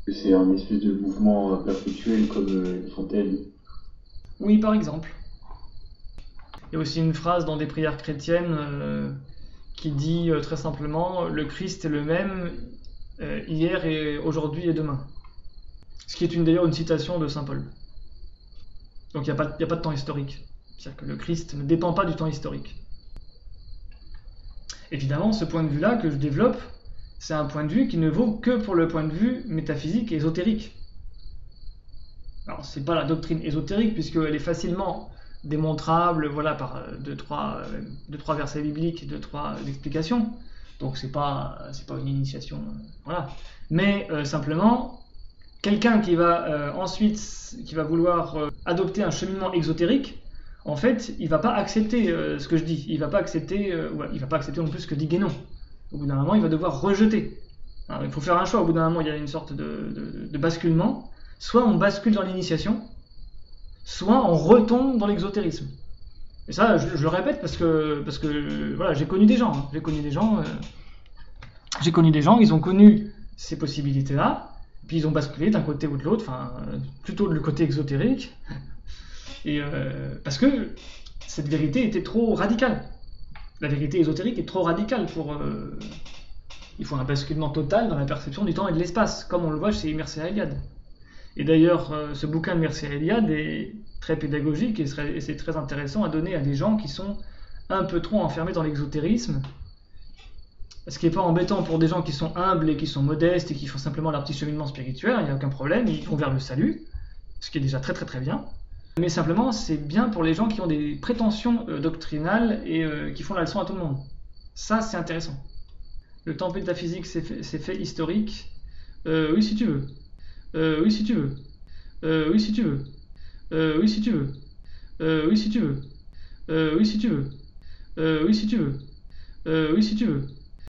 que c'est un espèce de mouvement perpétuel comme une fontaine. Oui, par exemple. Il y a aussi une phrase dans des prières chrétiennes qui dit très simplement « Le Christ est le même hier et aujourd'hui et demain ». Ce qui est d'ailleurs une citation de saint Paul. Donc il n'y a pas de temps historique. C'est-à-dire que le Christ ne dépend pas du temps historique. Évidemment, ce point de vue-là que je développe, c'est un point de vue qui ne vaut que pour le point de vue métaphysique et ésotérique. Alors, c'est pas la doctrine ésotérique, puisqu'elle est facilement démontrable, voilà, par deux, trois versets bibliques, 2-3 explications. Donc, c'est pas une initiation, voilà. Mais simplement, quelqu'un qui va qui va vouloir adopter un cheminement exotérique, en fait, il va pas accepter ce que je dis. Il va pas accepter non plus ce que dit Guénon. Au bout d'un moment, il va devoir rejeter. Alors, il faut faire un choix. Au bout d'un moment, il y a une sorte de basculement. Soit on bascule dans l'initiation, soit on retombe dans l'exotérisme. Et ça, je le répète parce que voilà, j'ai connu des gens. J'ai connu des gens, ils ont connu ces possibilités-là, puis ils ont basculé d'un côté ou de l'autre, enfin, plutôt le côté exotérique, et parce que cette vérité était trop radicale. La vérité ésotérique est trop radicale pour... il faut un basculement total dans la perception du temps et de l'espace, comme on le voit chez Mircea Eliade. Et d'ailleurs, ce bouquin de Mircea Eliade est très pédagogique et c'est très intéressant à donner à des gens qui sont un peu trop enfermés dans l'exotérisme. Ce qui n'est pas embêtant pour des gens qui sont humbles et qui sont modestes et qui font simplement leur petit cheminement spirituel, il n'y a aucun problème, ils vont vers le salut, ce qui est déjà très très très bien. Mais simplement, c'est bien pour les gens qui ont des prétentions doctrinales et qui font la leçon à tout le monde. Ça, c'est intéressant. Le temps métaphysique, c'est fait historique. Oui, si tu veux. Oui, si tu veux. Oui, si tu veux. Oui, si tu veux. Oui, si tu veux. Oui, si tu veux. Oui, si tu veux. Oui, si tu veux.